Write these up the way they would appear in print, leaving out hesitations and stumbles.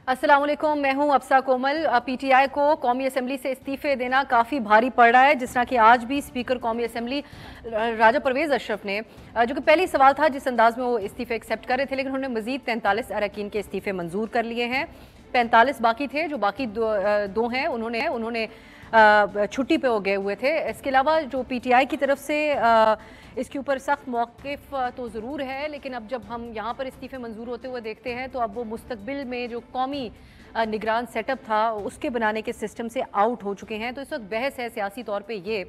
अस्सलाम वालेकुम, मैं हूं अफसा कोमल। पीटीआई को कौमी असम्बली से इस्तीफे देना काफ़ी भारी पड़ रहा है, जिस तरह कि आज भी स्पीकर कौमी असम्बली राजा परवेज़ अशरफ ने, जो कि पहली सवाल था जिस अंदाज में वो इस्तीफे एक्सेप्ट कर रहे थे, लेकिन उन्होंने मजीद 43 अरकान के इस्तीफे मंजूर कर लिए हैं। 45 बाकी थे, जो बाकी दो हैं उन्होंने छुट्टी पे हो गए हुए थे। इसके अलावा जो पीटीआई की तरफ से इसके ऊपर सख्त मौक़िफ़ तो ज़रूर है, लेकिन अब जब हम यहाँ पर इस्तीफ़े मंजूर होते हुए देखते हैं तो अब वो मुस्तकबिल में जो कौमी निगरान सेटअप था उसके बनाने के सिस्टम से आउट हो चुके हैं। तो इस वक्त बहस है सियासी तौर पे ये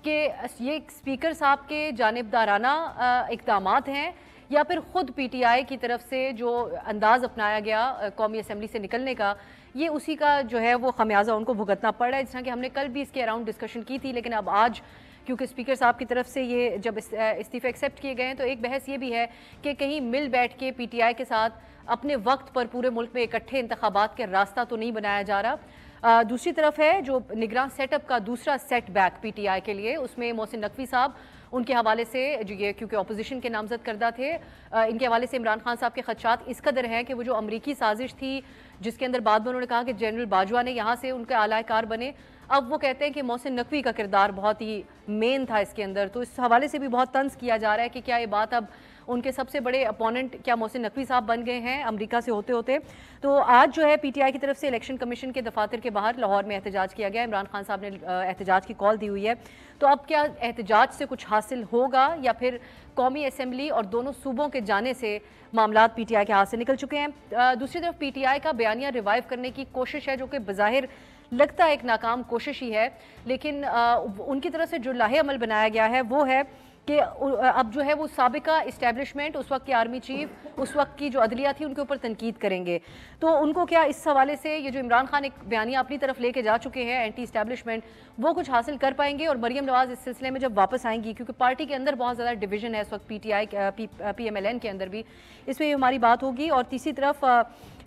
कि ये स्पीकर साहब के जानिबदाराना इक़दामात हैं या फिर ख़ुद पीटीआई की तरफ से जो अंदाज़ अपनाया गया कौमी असम्बली से निकलने का, ये उसी का जो है वो खमियाजा उनको भुगतना पड़ रहा है। जिस तरह कि हमने कल भी इसके अराउंड डिस्कशन की थी, लेकिन अब आज क्योंकि स्पीकर साहब की तरफ से ये जब इस्तीफे एक्सेप्ट किए गए हैं तो एक बहस ये भी है कि कहीं मिल बैठ के पीटीआई के साथ अपने वक्त पर पूरे मुल्क में इकट्ठे इंतखाबात के रास्ता तो नहीं बनाया जा रहा। दूसरी तरफ है जो निगरान सेटअप का दूसरा सेटबैक पीटीआई के लिए, उसमें मोहसिन नकवी साहब उनके हवाले से जो ये क्योंकि अपोजिशन के नामजद करदा थे, इनके हवाले से इमरान खान साहब के खदशात इस कदर हैं कि वो जो अमरीकी साजिश थी जिसके अंदर बाद में उन्होंने कहा कि जनरल बाजवा ने यहाँ से उनके आलाकार बने, अब वो कहते हैं कि मोहसिन नकवी का किरदार बहुत ही मेन था इसके अंदर। तो इस हवाले से भी बहुत तंज किया जा रहा है कि क्या ये बात अब उनके सबसे बड़े अपोनेंट क्या मोहसिन नकवी साहब बन गए हैं अमेरिका से होते होते। तो आज जो है पीटीआई की तरफ से इलेक्शन कमीशन के दफातर के बाहर लाहौर में एहतजाज किया गया। इमरान खान साहब ने एहतजाज की कॉल दी हुई है। तो अब क्या एहतजाज से कुछ हासिल होगा या फिर कौमी असम्बली और दोनों सूबों के जाने से मामलात पीटीआई के हाथ से निकल चुके हैं। दूसरी तरफ पीटीआई का बयानिया रिवाइव करने की कोशिश है, जो कि बज़ाहिर लगता है एक नाकाम कोशिश ही है, लेकिन उनकी तरफ से जो लाहे अमल बनाया गया है वो है कि अब जो है वो साबिका इस्टेब्लिशमेंट, उस वक्त की आर्मी चीफ, उस वक्त की जो अदलिया थी, उनके ऊपर तनकीद करेंगे। तो उनको क्या इस हवाले से ये जो इमरान खान एक बयानिया अपनी तरफ लेके जा चुके हैं एंटी इस्टेब्लिशमेंट, वो कुछ हासिल कर पाएंगे? और मरियम नवाज इस सिलसिले में जब वापस आएंगी, क्योंकि पार्टी के अंदर बहुत ज़्यादा डिवीजन है इस वक्त पीटीआई PMLN के अंदर भी, इसमें हमारी बात होगी। और तीसरी तरफ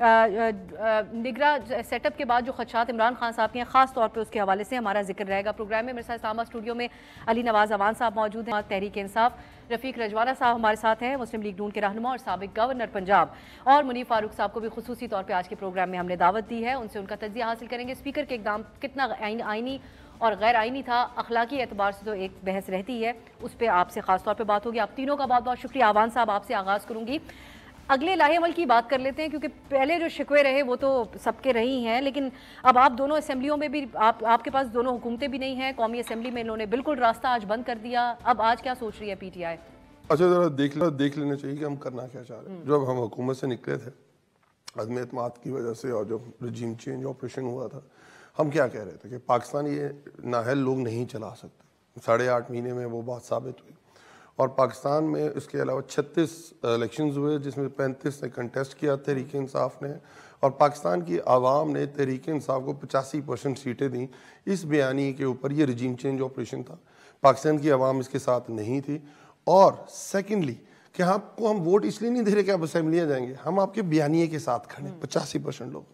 निगरा सेटअप के बाद जो खदशात इमरान खान साहब के हैं, ख़ास तौर पे उसके हवाले से हमारा जिक्र रहेगा प्रोग्राम में। मेरे साथ इस्लामाबाद स्टूडियो में अली नवाज अवान साहब मौजूद हैं, तहरीक इंसाफ रफ़ीक रजवाना साहब हमारे साथ हैं, मुस्लिम लीग नून के रहनुमा और साबिक गवर्नर पंजाब, और मुनीर फारूक साहब को भी खुसूसी तौर पर आज के प्रोग्राम में हमने दावत दी है, उनसे उनका तज्ज़िया हासिल करेंगे। स्पीकर के इक़दाम कितना आइनी और गैर आइनी था, अखलाकी एतबार से तो एक बहस रहती है, उस पर आपसे ख़ास तौर पर बात होगी। आप तीनों का बहुत बहुत शुक्रिया। आवान साहब आपसे आगाज़ करूँगी। अगले लाहे अमल की बात कर लेते हैं, क्योंकि पहले जो शिकवे रहे वो तो सबके रही हैं, लेकिन अब आप दोनों असम्बलियों में भी आपके पास दोनों हुकूमतें भी नहीं हैं। कौमी असम्बली में इन्होंने बिल्कुल रास्ता आज बंद कर दिया। अब आज क्या सोच रही है पीटीआई? अच्छा, ज़रा देख लेना चाहिए कि हम करना क्या चाह रहे हैं। जब हम हुकूमत से निकले थे अज़म एतमाद की वजह से और जो रजीम चेंज ऑपरेशन हुआ था, हम क्या कह रहे थे कि पाकिस्तान ये नाअहल लोग नहीं चला सकते। 8.5 महीने में वो बात साबित हुई। और पाकिस्तान में इसके अलावा 36 इलेक्शंस हुए, जिसमें 35 ने कंटेस्ट किया तहरीक इंसाफ ने, और पाकिस्तान की आवाम ने तहरीक इंसाफ को 85% सीटें दी। इस बयानी के ऊपर ये रजीम चेंज ऑपरेशन था, पाकिस्तान की आवाम इसके साथ नहीं थी। और सेकेंडली कि आपको हम वोट इसलिए नहीं दे रहे कि आप असम्बलियाँ जाएंगे, हम आपके बयानिए के साथ खड़े 85% लोग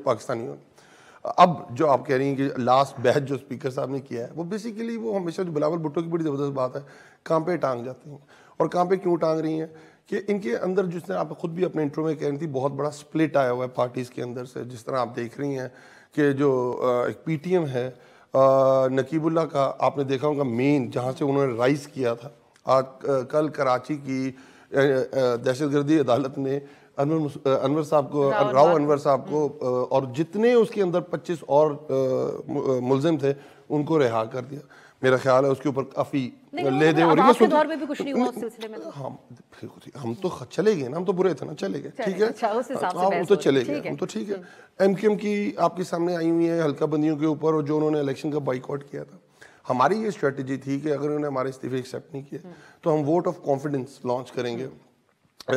पाकिस्तानियों ने। अब जो आप कह रही हैं कि लास्ट बैच जो स्पीकर साहब ने किया है, वो बेसिकली वो हमेशा जो बिलावल भुट्टो की बड़ी ज़बरदस्त बात है, काम पे टांग जाती हैं। और काम पे क्यों टांग रही हैं कि इनके अंदर, जिसने आप खुद भी अपने इंट्रो में कह रही थी, बहुत बड़ा स्प्लिट आया हुआ है पार्टीज़ के अंदर से। जिस तरह आप देख रही हैं कि जो एक PTM है, नकीबुल्ला का आपने देखा होगा मेन, जहाँ से उन्होंने राइज़ किया था। आज कल कराची की दहशतगर्दी अदालत ने अनवर साहब को, राव अनवर साहब को और जितने उसके अंदर 25 और मुलजिम थे उनको रिहा कर दिया। मेरा ख्याल है उसके ऊपर काफी ले दे हो रही है। दौर में भी कुछ नहीं हुआ उस सिलसिले में। हम तो चले गए ना, हम तो बुरे थे ना, चले गए, ठीक है, हम तो चले गए, हम तो ठीक है। MQM की आपके सामने आई हुई है हल्का बंदियों के ऊपर, और जो उन्होंने इलेक्शन का बाइकआउट किया था। हमारी ये स्ट्रेटजी थी कि अगर उन्होंने हमारे इस्तीफे एक्सेप्ट नहीं किए तो हम वोट ऑफ कॉन्फिडेंस लॉन्च करेंगे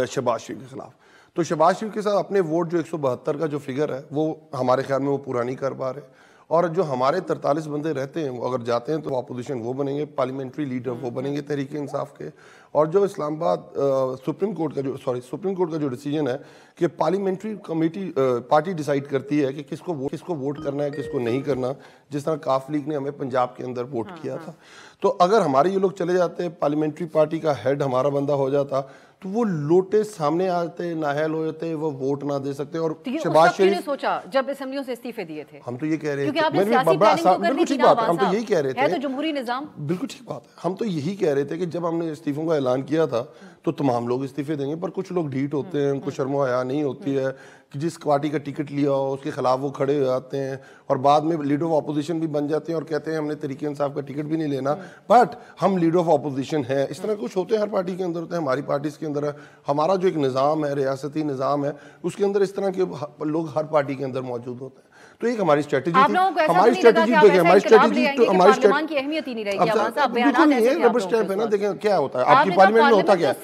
शहबाज शरीफ के खिलाफ। तो शहबाज शरीफ के साथ अपने वोट जो 172 का जो फिगर है, वो हमारे ख्याल में वो पूरा नहीं कर पा रहे। और जो हमारे 43 बंदे रहते हैं, वो अगर जाते हैं तो अपोजिशन वो बनेंगे, पार्लियामेंट्री लीडर वो बनेंगे तहरीक इंसाफ के। और जो इस्लामाबाद सुप्रीम कोर्ट का जो डिसीजन है कि पार्लियामेंट्री कमेटी पार्टी डिसाइड करती है कि किसको वोट करना है, किसको नहीं करना, जिस तरह काफ लीग ने हमें पंजाब के अंदर वोट किया था। तो अगर हमारे ये लोग चले जाते, पार्लियामेंट्री पार्टी का हेड हमारा बंदा हो जाता, तो वो लोटे सामने आते, नाहल हो जाते, वो वोट ना दे सकते। और तो शहबाज शरीफ सोचा जब असेंबलियों से इस्तीफे दिए थे, हम तो ये कह रहे थे, बिल्कुल ठीक बात है, हम तो यही कह रहे थे, तो जमहूरी निजाम, बिल्कुल ठीक बात है, हम तो यही कह रहे थे कि जब हमने इस्तीफों का ऐलान किया था तो तमाम लोग इस्तीफे देंगे, पर कुछ लोग ढीठ होते हैं, उनको शर्म हया नहीं होती है कि जिस पार्टी का टिकट लिया हो उसके खिलाफ वो खड़े हो जाते हैं और बाद में लीडर ऑफ अपोजिशन भी बन जाते हैं और कहते हैं हमने तरीके इंसाफ का टिकट भी नहीं लेना, बट हम लीडर ऑफ अपोजिशन है। इस तरह कुछ होते हैं, हर पार्टी के अंदर होते हैं, हमारी पार्टी के अंदर है। हमारा जो एक निज़ाम है, रियासती निज़ाम है, उसके अंदर इस तरह के लोग हर पार्टी के अंदर मौजूद होते हैं। तो एक हमारी स्ट्रेटजी थी, हमारी स्ट्रेटजी देखिए, हमारी स्ट्रेटजी तो हमारी की अहमियत ही नहीं रहेगी। बिल्कुल नहीं है, रबर स्टैंप है ना। देखें क्या होता है आपकी पार्लियामेंट में, होता क्या है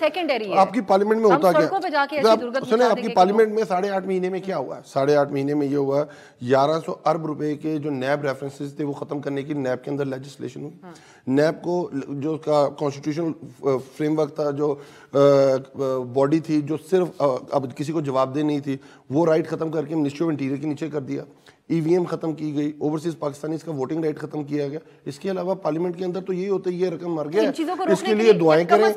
आपकी पार्लियामेंट में, होता क्या सुने, आपकी पार्लियामेंट में 8.5 महीने में क्या हुआ है? 8.5 महीने में ये हुआ 1100 अरब रुपए के जो नैब रेफरेंसेस थे वो खत्म करने की नैब के अंदर लेजिस्लेशन हुई। नैब को जो उसका कॉन्स्टिट्यूशनल फ्रेमवर्क था, जो बॉडी थी जो सिर्फ अब किसी को जवाबदेह नहीं थी, वो राइट खत्म करके मिनिस्ट्री ऑफ इंटीरियर के नीचे कर दिया। ईवीएम खत्म की गई, ओवरसीज पाकिस्तानीज का वोटिंग राइट खत्म किया गया। इसके अलावा पार्लियामेंट के अंदर तो यही होता है, ये रकम मर गया, इसके लिए दुआएं करें,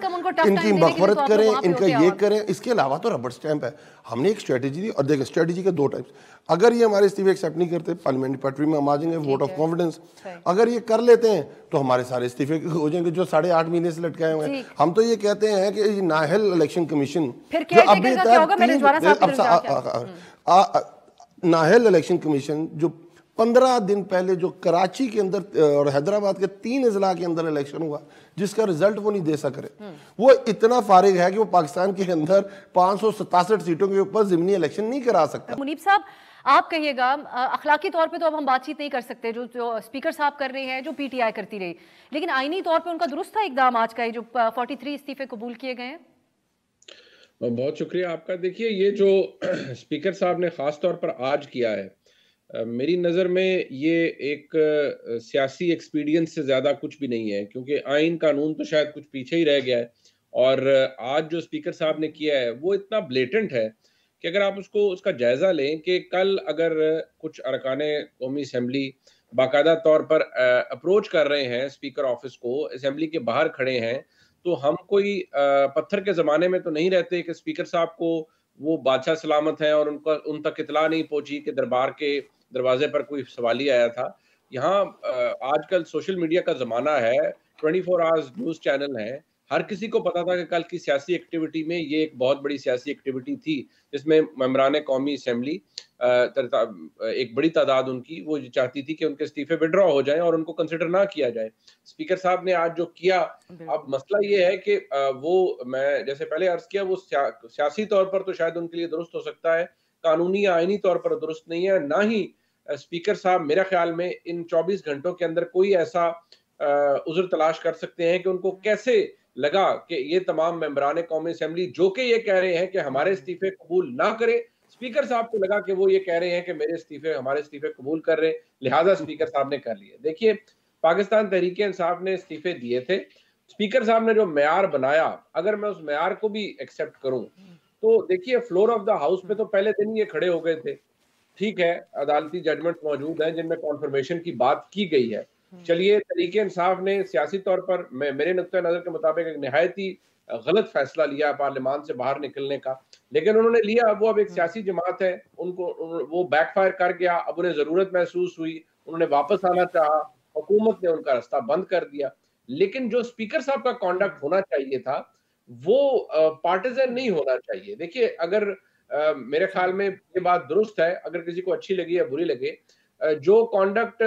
इनकी मगफरत करें, इनका ये करें। इसके अलावा तो रबर स्टैंप है। हमने एक स्ट्रेटेजी दी और देखिए स्ट्रेटेजी के 2 टाइप्स। अगर ये हमारे इस्तीफे एक्सेप्ट नहीं करते, पार्लियामेंट्री पटरी में हम आ जाएंगे, वोट ऑफ कॉन्फिडेंस। अगर ये कर लेते हैं तो हमारे सारे इस्तीफे हो जाएंगे जो 8.5 महीने से लटकाए हुए हैं। हम तो ये कहते हैं कि नाहल इलेक्शन कमीशन जो अभी तक नाहल इलेक्शन कमीशन जो 15 दिन पहले जो कराची के अंदर और हैदराबाद के 3 अजला के अंदर इलेक्शन हुआ, जिसका रिजल्ट वो नहीं दे सक रहे, वो इतना फारिग है कि वो पाकिस्तान के अंदर 567 सीटों के ऊपर ज़िमनी इलेक्शन नहीं करा सकता। मुनीब साहब, आप कहिएगा, अखलाकी तौर पे तो अब हम बातचीत नहीं कर सकते, जो स्पीकर साहब कर रहे हैं, जो पीटीआई करती रही, लेकिन आईनी तौर पे उनका दुरुस्त था इकदाम आज का, जो 43 इस्तीफे कबूल किए गए हैं। बहुत शुक्रिया आपका। देखिए, ये जो स्पीकर साहब ने खास तौर पर आज किया है, मेरी नज़र में ये एक सियासी एक्सपीडियंस से ज़्यादा कुछ भी नहीं है, क्योंकि आइन कानून तो शायद कुछ पीछे ही रह गया है। और आज जो स्पीकर साहब ने किया है वो इतना ब्लेटेंट है कि अगर आप उसका जायज़ा लें कि कल अगर कुछ अरकाने कौमी असम्बली बाकायदा तौर पर अप्रोच कर रहे हैं स्पीकर ऑफिस को, असम्बली के बाहर खड़े हैं, तो हम कोई पत्थर के ज़माने में तो नहीं रहते कि स्पीकर साहब को वो बादशाह सलामत हैं और उन तक इत्तला नहीं पहुंची कि दरबार के दरवाजे पर कोई सवाली आया था। यहाँ आजकल सोशल मीडिया का ज़माना है, 24 आवर्स न्यूज़ चैनल है, हर किसी को पता था कि कल की सियासी एक्टिविटी में ये एक बहुत बड़ी सियासी एक्टिविटी थी, जिसमें मेंबरान कौमी असम्बली एक बड़ी तादाद उनकी वो चाहती थी कि उनके इस्तीफे विड्रॉ हो जाएं और उनको कंसिडर ना किया जाए। स्पीकर साहब ने आज जो किया, अब मसला ये है कि वो, मैं जैसे पहले अर्ज किया, वो सियासी तौर पर तो शायद उनके लिए दुरुस्त हो सकता है, कानूनी या आईनी तौर पर दुरुस्त नहीं है। ना ही स्पीकर साहब मेरे ख्याल में इन 24 घंटों के अंदर कोई ऐसा उज़्र तलाश कर सकते हैं कि उनको कैसे लगा कि ये तमाम मेंबरान कौमी असम्बली जो कि ये कह रहे हैं कि हमारे इस्तीफे कबूल ना करें, स्पीकर साहब को लगा कि वो ये कह रहे हैं कि हमारे इस्तीफे कबूल कर रहे हैं, लिहाजा स्पीकर साहब ने कर लिए। देखिए, पाकिस्तान तहरीक इंसाफ ने इस्तीफे दिए थे, स्पीकर साहब ने जो मेयार बनाया, अगर मैं उस मेयार को भी एक्सेप्ट करूं तो देखिए, फ्लोर ऑफ द हाउस पे तो पहले दिन ये खड़े हो गए थे। ठीक है, अदालती जजमेंट मौजूद हैं जिनमें कॉन्फर्मेशन की बात की गई है। चलिए, तहरीक इंसाफ ने सियासी तौर पर मेरे नुक्ता नजर के मुताबिक एक निहायत ही गलत फैसला लिया पार्लियामान से बाहर निकलने का, लेकिन उन्होंने लिया। वो अब एक सियासी जमात है, उनको वो बैकफायर कर गया। अब उन्हें जरूरत महसूस हुई, उन्होंने वापस आना चाहा, हुकूमत ने उनका रास्ता बंद कर दिया। लेकिन जो स्पीकर साहब का कॉन्डक्ट होना चाहिए था वो पार्टिजन नहीं होना चाहिए। देखिए, अगर मेरे ख्याल में ये बात दुरुस्त है, अगर किसी को अच्छी लगी या बुरी लगे, जो कॉन्डक्ट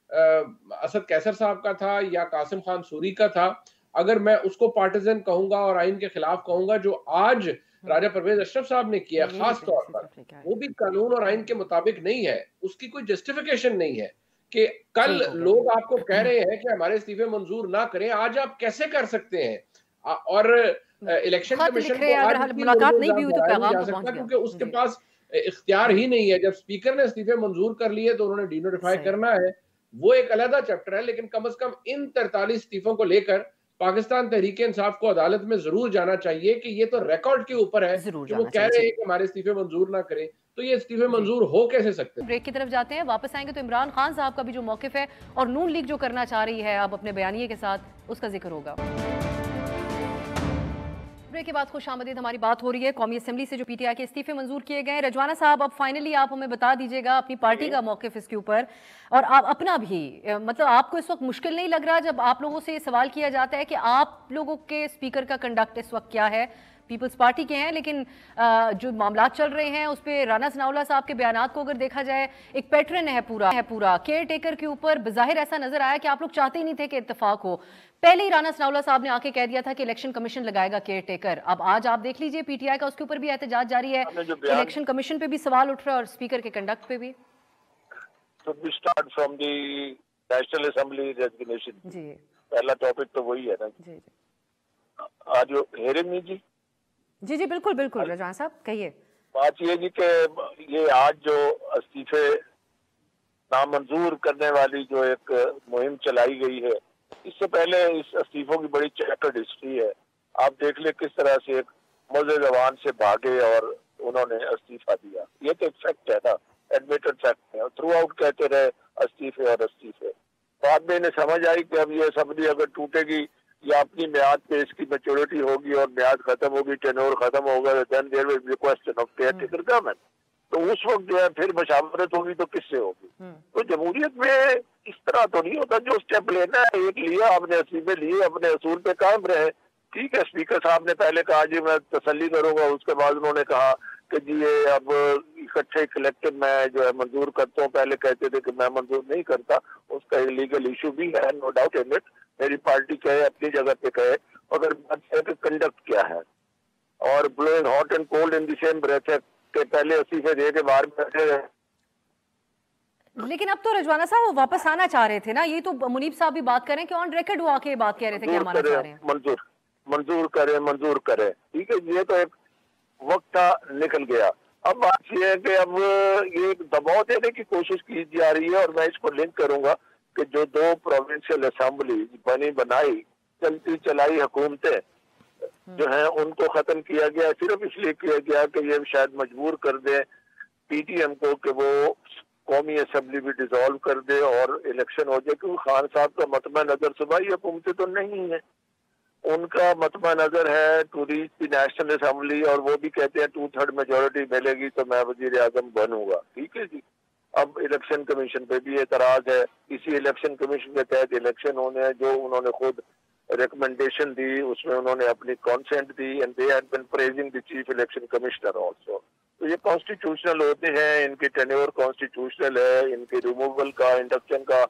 असद कैसर साहब का था या कासिम खान सूरी का था, अगर मैं उसको पार्टिजन कहूंगा और आइन के खिलाफ कहूंगा, जो आज राजा परवेज अशरफ साहब ने किया खास तौर पर, वो भी कानून और आइन के मुताबिक नहीं है, उसकी कोई जस्टिफिकेशन नहीं है कि कल लोग आपको कह रहे हैं कि हमारे इस्तीफे मंजूर ना करें, आज आप कैसे कर सकते हैं। और इलेक्शन कमीशन को आज मुलाकात नहीं भी हुई तो पैगाम जा सकता, क्योंकि उसके पास इख्तियार ही नहीं है। जब स्पीकर ने इस्तीफे मंजूर कर लिए तो उन्होंने डीनोटिफाई करना है, वो एक अलग चैप्टर है। लेकिन कम से कम इन 43 इस्तीफों को लेकर पाकिस्तान तहरीक इंसाफ को अदालत में जरूर जाना चाहिए कि ये तो रिकॉर्ड के ऊपर है कि वो कह रहे हैं कि हमारे इस्तीफे मंजूर ना करें, तो ये इस्तीफे मंजूर हो कैसे सकते हैं। ब्रेक की तरफ जाते हैं, वापस आएंगे तो इमरान खान साहब का भी जो मौकिफ है और नून लीग जो करना चाह रही है अब अपने बयानिए के साथ, उसका जिक्र होगा। ब्रेक के बाद खुशामदीद, हमारी बात हो रही है कौमी असेंबली से जो पीटीआई के इस्तीफे मंजूर किए गए। रजवाना साहब, अब फाइनली आप हमें बता दीजिएगा अपनी पार्टी का मौकिफ इसके ऊपर, और आप अपना भी, मतलब आपको इस वक्त मुश्किल नहीं लग रहा जब आप लोगों से ये सवाल किया जाता है कि आप लोगों के स्पीकर का कंडक्ट इस वक्त क्या है? पीपल्स पार्टी के हैं, लेकिन जो मामला चल रहे हैं उस पर राना सनाउल्लाह साहब के बयानात को अगर देखा जाए, एक पैटर्न है पूरा केयर टेकर के ऊपर। बज़ाहिर ऐसा नजर आया कि आप लोग चाहते ही नहीं थे कि इत्तेफाक हो। पहले ही राना सनाउल्लाह साहब ने आके कह दिया था कि इलेक्शन कमीशन लगाएगा केयर टेकर। अब आज आप देख लीजिए पीटीआई का उसके ऊपर भी एहतजाज जारी है, इलेक्शन कमीशन पे भी सवाल उठ रहा है और स्पीकर के कंडक्ट पे भी। नेशनल असेंबली रेजिग्नेशन जी, पहला टॉपिक तो वही है ना। जी आज हेरे जी जी जी बिल्कुल बिल्कुल रजवाना साहब कहिए। बात ये जी कि ये आज जो इस्तीफे नामंजूर करने वाली जो एक मुहिम चलाई गई है, इससे पहले इस इस्तीफों की बड़ी चेकर्ड हिस्ट्री है। आप देख ले किस तरह से एक मुल्ज़ जवान से भागे और उन्होंने इस्तीफा दिया। ये तो एक फैक्ट है ना, एडमिटेड फैक्ट है। थ्रू आउट कहते रहे इस्तीफे और इस्तीफे। बाद में इन्हें समझ आई कि अब ये असेंबली अगर टूटेगी या अपनी म्याद पे इसकी मैच्योरिटी होगी और म्याद खत्म होगी, टेन्योर खत्म होगा, then there will be question of caretaker government. तो उस वक्त जो है फिर मशावरत होगी तो किससे होगी? तो जमहूरियत में इस तरह तो नहीं होता। जो स्टेप लेना है एक लिया, आपने इस्तीफे लिए, अपने असूल पे कायम रहे। ठीक है, स्पीकर साहब ने पहले कहा जी मैं तसल्ली करूंगा, उसके बाद उन्होंने कहा कि जी ये अब इकट्ठे कलेक्टिव मैं जो है मंजूर करता हूँ। पहले कहते थे कि मैं मंजूर नहीं करता, उसका लीगल इशू भी है, नो डाउट इन इट। मेरी पार्टी कहे, अपनी जगह पे कहे, अगर बात है कि कंडक्ट क्या है और blowing hot and cold in the same breath है कि पहले इस्तीफे दे के बाहर बैठे हैं। लेकिन अब तो रजवाना साहब वो वापस आना चाह रहे थे ना, ये तो मुनीब साहब भी बात करें कि ऑन रिकॉर्ड वो आके बात कह रहे थे कि हम आना चाह रहे हैं। मंजूर करें, ठीक है। ये तो एक वक्त निकल गया। अब बात यह है कि अब ये दबाव देने की कोशिश की जा रही है, और मैं इसको लिंक करूंगा कि जो दो प्रोविंशियल असेंबली बनाई चलती चलाई हुकूमतें जो हैं उनको खत्म किया गया, सिर्फ इसलिए किया गया कि ये शायद मजबूर कर दे पीटीएम को कि वो कौमी असेंबली भी डिसॉल्व कर दे और इलेक्शन हो जाए। क्योंकि खान साहब का मतमा नजर सूबाई हुकूमतें तो नहीं है, उनका मतमा नजर है to reach the national assembly, और वो भी कहते हैं 2/3 मेजोरिटी मिलेगी तो मैं वजीर आजम बनूंगा। ठीक है जी। अब इलेक्शन कमीशन पे भी एतराज है। इसी इलेक्शन कमीशन के तहत इलेक्शन होने हैं, जो उन्होंने खुद रिकमेंडेशन दी उसमें उन्होंने अपनी कंसेंट दी, and they had been praising the chief election commissioner also. तो ये कॉन्स्टिट्यूशनल होते हैं, इनकी टेन्योर कॉन्स्टिट्यूशनल है, इनके रिमूवल का, इंडक्शन का,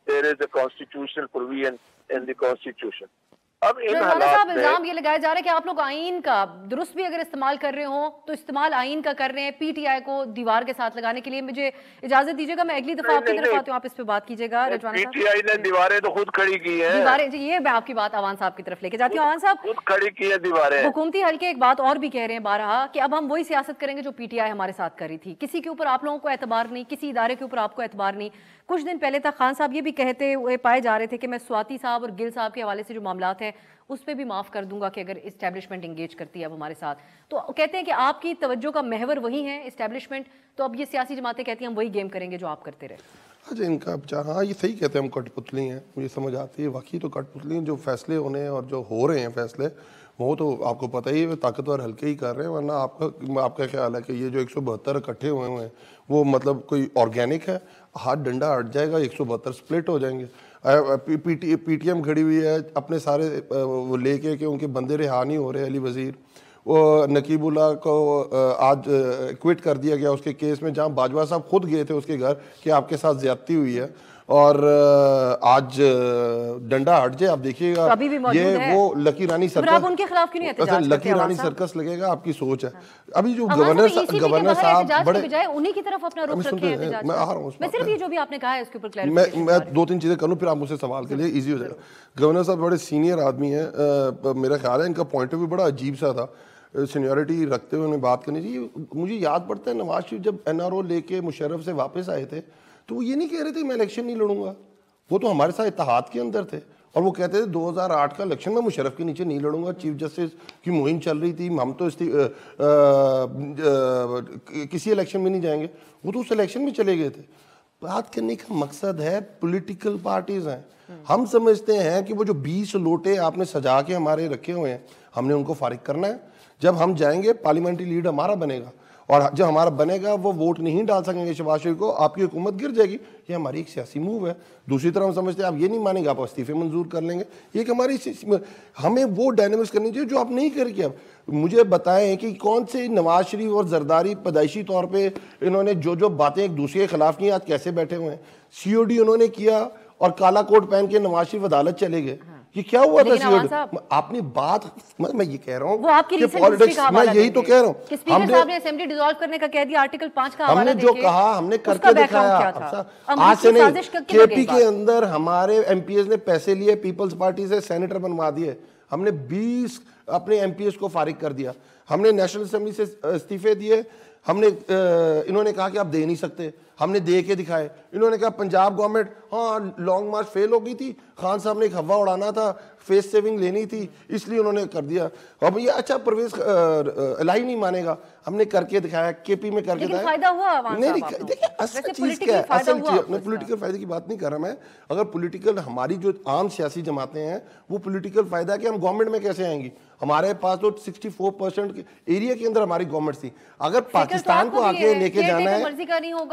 there is a constitutional provision in the constitution. अब इन हालात में इल्जाम ये लगाया जा रहा है कि आप लोग आईन का दुरुस्त भी अगर इस्तेमाल कर रहे हो तो इस्तेमाल आईन का कर रहे हैं पीटीआई को दीवार के साथ लगाने के लिए। मुझे इजाजत दीजिएगा, मैं अगली दफा आपकी तरफ आती हूँ, आप इस पे बात कीजिएगा। रजवाना साहब, पीटीआई ने दीवारें तो खुद खड़ी की हैं। दीवारें जी, ये मैं आपकी बात अवान साहब की तरफ लेके जाती हूँ। अवान साहब, खुद खड़ी की है दीवारें। हुकूमती हल्के एक बात और भी कह रहे हैं बारहा कि अब हम वही सियासत करेंगे जो पीटीआई हमारे साथ कर रही थी। किसी के ऊपर आप लोगों को एतबार नहीं, किसी इदारे के ऊपर आपको एतबार नहीं। कुछ दिन पहले तक खान साहब ये भी कहते हुए पाए जा रहे थे कि मैं स्वाति साहब और गिल साहब के हवाले से जो मामलात हैं उस पर भी माफ़ कर दूंगा कि अगर इस्टेब्लिशमेंट इंगेज करती है अब हमारे साथ। तो कहते हैं कि आपकी तवज्जो का महवर वही है इस्टेब्लिशमेंट, तो अब ये सियासी जमातें कहती हैं हम वही गेम करेंगे जो आप करते रहे। अच्छा, इनका हाँ ये सही कहते हैं, हम कठपुतली हैं, मुझे समझ आती है, वाकई तो कठपुतली हैं। जो फैसले होने हैं और जो हो रहे हैं फैसले, वो तो आपको पता ही है, ताकतवर हल्के ही कर रहे हैं। वरना आपका ख्याल है कि ये जो 172 इकट्ठे हुए हैं वो मतलब कोई ऑर्गेनिक है? हाथ डंडा हट जाएगा, 172 स्प्लिट हो जाएंगे। पीटीएम खड़ी हुई है अपने सारे वो लेके कि उनके बंदे रिहा नहीं हो रहे। अली वजीर, वो नकीबुल्ला को आज क्विट कर दिया गया उसके केस में, जहां बाजवा साहब खुद गए थे उसके घर कि आपके साथ ज्यादती हुई है, और आज डंडा हट जाए। आप देखिएगा ये वो लकी रानी सर्कस, उनके खिलाफ क्यों नहीं एहतजाज लकी रानी सर्कस लगेगा, आपकी सोच है। अभी जो गवर्नर साहब बड़े उन्हीं की तरफ अपना रुख रखें एहतजाज। मैं आ रहा हूँ, मैं सिर्फ ये जो भी आपने कहा है उसके ऊपर क्लैरिफिकेशन, मैं 2-3 चीजें कर लूँ फिर आप मुझसे सवाल के लिए इजी हो जाएगा। गवर्नर साहब बड़े सीनियर आदमी है, मेरा ख्याल है इनका पॉइंट ऑफ व्यू बड़ा अजीब सा था, सीनियरिटी रखते हुए उन्हें बात करनी चाहिए। मुझे याद पड़ता है नवाज शरीफ जब एनआरओ लेके मुशर्रफ से वापस आए थे तो वो ये नहीं कह रहे थे मैं इलेक्शन नहीं लड़ूंगा, वो तो हमारे साथ इत्तेहाद के अंदर थे, और वो कहते थे 2008 का इलेक्शन में मुशर्रफ के नीचे नहीं लड़ूंगा। चीफ जस्टिस की मुहिम चल रही थी, हम तो किसी इलेक्शन में नहीं जाएंगे, वो तो उस इलेक्शन में चले गए थे। बात करने का मकसद है पॉलिटिकल पार्टीज हैं। हम समझते हैं कि वो जो 20 लोटे आपने सजा के हमारे रखे हुए हैं, हमने उनको फारिग करना है। जब हम जाएंगे पार्लियामेंट्री लीड हमारा बनेगा, और जब हमारा बनेगा वो वोट नहीं डाल सकेंगे शहबाज शरीफ को, आपकी हुकूमत गिर जाएगी। ये हमारी एक सियासी मूव है। दूसरी तरफ हम समझते हैं आप ये नहीं मानेंगे, आप इस्तीफे मंजूर कर लेंगे। ये एक हमारी हमें वो डायनेमिक्स करनी चाहिए जो आप नहीं करके। अब मुझे बताएं कि कौन से नवाज शरीफ और जरदारी पैदाइशी तौर पे इन्होंने जो जो बातें एक दूसरे के खिलाफ की, आज कैसे बैठे हुए हैं। COD उन्होंने किया और काला कोट पहन के नवाज शरीफ अदालत चले गए। ये क्या हुआ था COD? आपने बात, मैं ये कह रहा हूँ वो आपकी कि पॉलिटिक्स, मैं यही तो कह रहा हूँ। स्पीकर साहब ने असेंबली डिसॉल्व करने का कह दिया, आर्टिकल 5 का हवाला हमने जो कहा हमने करके दिखाया। आज से नहीं, KP के अंदर हमारे MPs ने पैसे लिए, पीपल्स पार्टी से सेनेटर बनवा दिए। हमने 20 अपने MPs को फारिग कर दिया। हमने नेशनल असेंबली से इस्तीफे दिए। हमने इन्होंने कहा कि आप दे नहीं सकते, हमने दे के दिखाए। इन्होंने कहा पंजाब गवर्नमेंट, हाँ लॉन्ग मार्च फेल हो गई थी, खान साहब ने एक हवा उड़ाना था, फेस सेविंग लेनी थी, इसलिए उन्होंने कर दिया। अब ये अच्छा परवेज इलाही नहीं मानेगा, हमने करके दिखाया, KP में करके दिखाया। फायदा हुआ नहीं देखिए असल चीज क्या है, असल चीज अपने पॉलिटिकल फायदे की बात नहीं कर रहा मैं। अगर पॉलिटिकल हमारी जो आम सियासी जमातें हैं वो पॉलिटिकल फायदा है कि हम गवर्नमेंट में कैसे आएंगी। हमारे पास तो 64% एरिया के अंदर हमारी गवर्नमेंट थी। अगर पाकिस्तान को आगे लेके जाना है,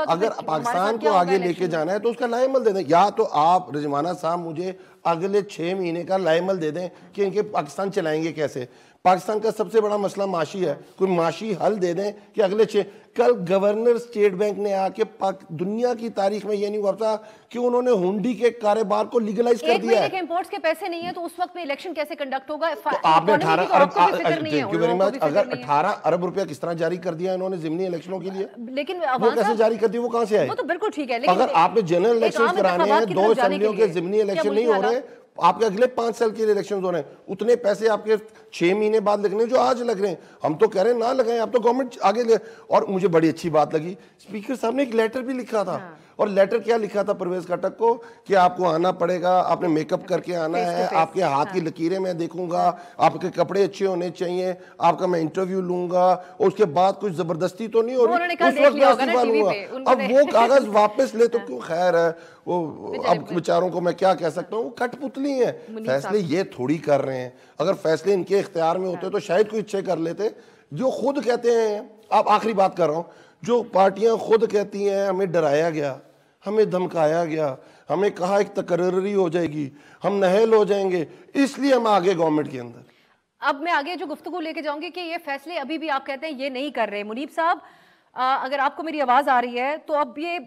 अगर पाकिस्तान को आगे लेके जाना है तो उसका लाएमल दे दें। या तो आप रिजवाना साहब मुझे अगले 6 महीने का लाएमल दे दें कि इनके पाकिस्तान चलाएंगे कैसे। पाकिस्तान का सबसे बड़ा मसला माशी है, कोई माशी हल दे दें कि अगले 6। कल गवर्नर स्टेट बैंक ने आके दुनिया की तारीख में ये नहीं हुआ था कि उन्होंने हुंडी के कारोबार को लीगलाइज कर दिया है। इंपोर्ट्स के पैसे नहीं है तो उस वक्त में इलेक्शन कैसे कंडक्ट होगा? तो आपने 18 अरब, थैंक यू वेरी मच, अगर 18 अरब रुपया किस तरह जारी कर दिया इन्होंने जिमनी इलेक्शनों के लिए, लेकिन वो कैसे जारी कर दिए, वो कहाँ से आए? वो तो बिल्कुल ठीक है, अगर आपने जनरल इलेक्शन कराने हैं, 2 असेंबलियों के जिमनी इलेक्शन नहीं हो रहे, आपके अगले 5 साल के लिए इलेक्शन हो रहे हैं, उतने पैसे आपके 6 महीने बाद लगने जो आज लग रहे हैं। हम तो कह रहे हैं ना लगाएं, आप तो गवर्नमेंट आगे ले। और मुझे बड़ी अच्छी बात लगी, स्पीकर साहब ने एक लेटर भी लिखा था। और लेटर क्या लिखा था परवेज खटक को कि आपको आना पड़ेगा, आपने मेकअप करके आना है, आपके हाथ की लकीरें मैं देखूंगा, आपके कपड़े अच्छे होने चाहिए, आपका मैं इंटरव्यू लूंगा, और उसके बाद कुछ जबरदस्ती तो नहीं हो रही। उस वक्त मैं इस्तीफा लूंगा। अब वो कागज वापस ले तो क्यों, खैर है वो, अब बेचारों को मैं क्या कह सकता हूँ, कठपुतली है। फैसले ये थोड़ी कर रहे हैं, अगर फैसले इनके इख्तियार में होते तो शायद कोई अच्छे कर लेते। जो खुद कहते हैं, अब आखिरी बात कर रहा हूँ, जो पार्टियां खुद कहती हैं हमें डराया गया, हमें धमकाया गया, हमें कहा एक तकर्री हो जाएगी, हम नहल हो जाएंगे, इसलिए हम आगे गवर्नमेंट के अंदर। अब मैं आगे जो गुफ्तगू लेके जाऊंगी कि ये फैसले अभी भी आप कहते हैं ये नहीं कर रहे। मुनीब साहब, अगर आपको मेरी आवाज आ रही है तो अब ये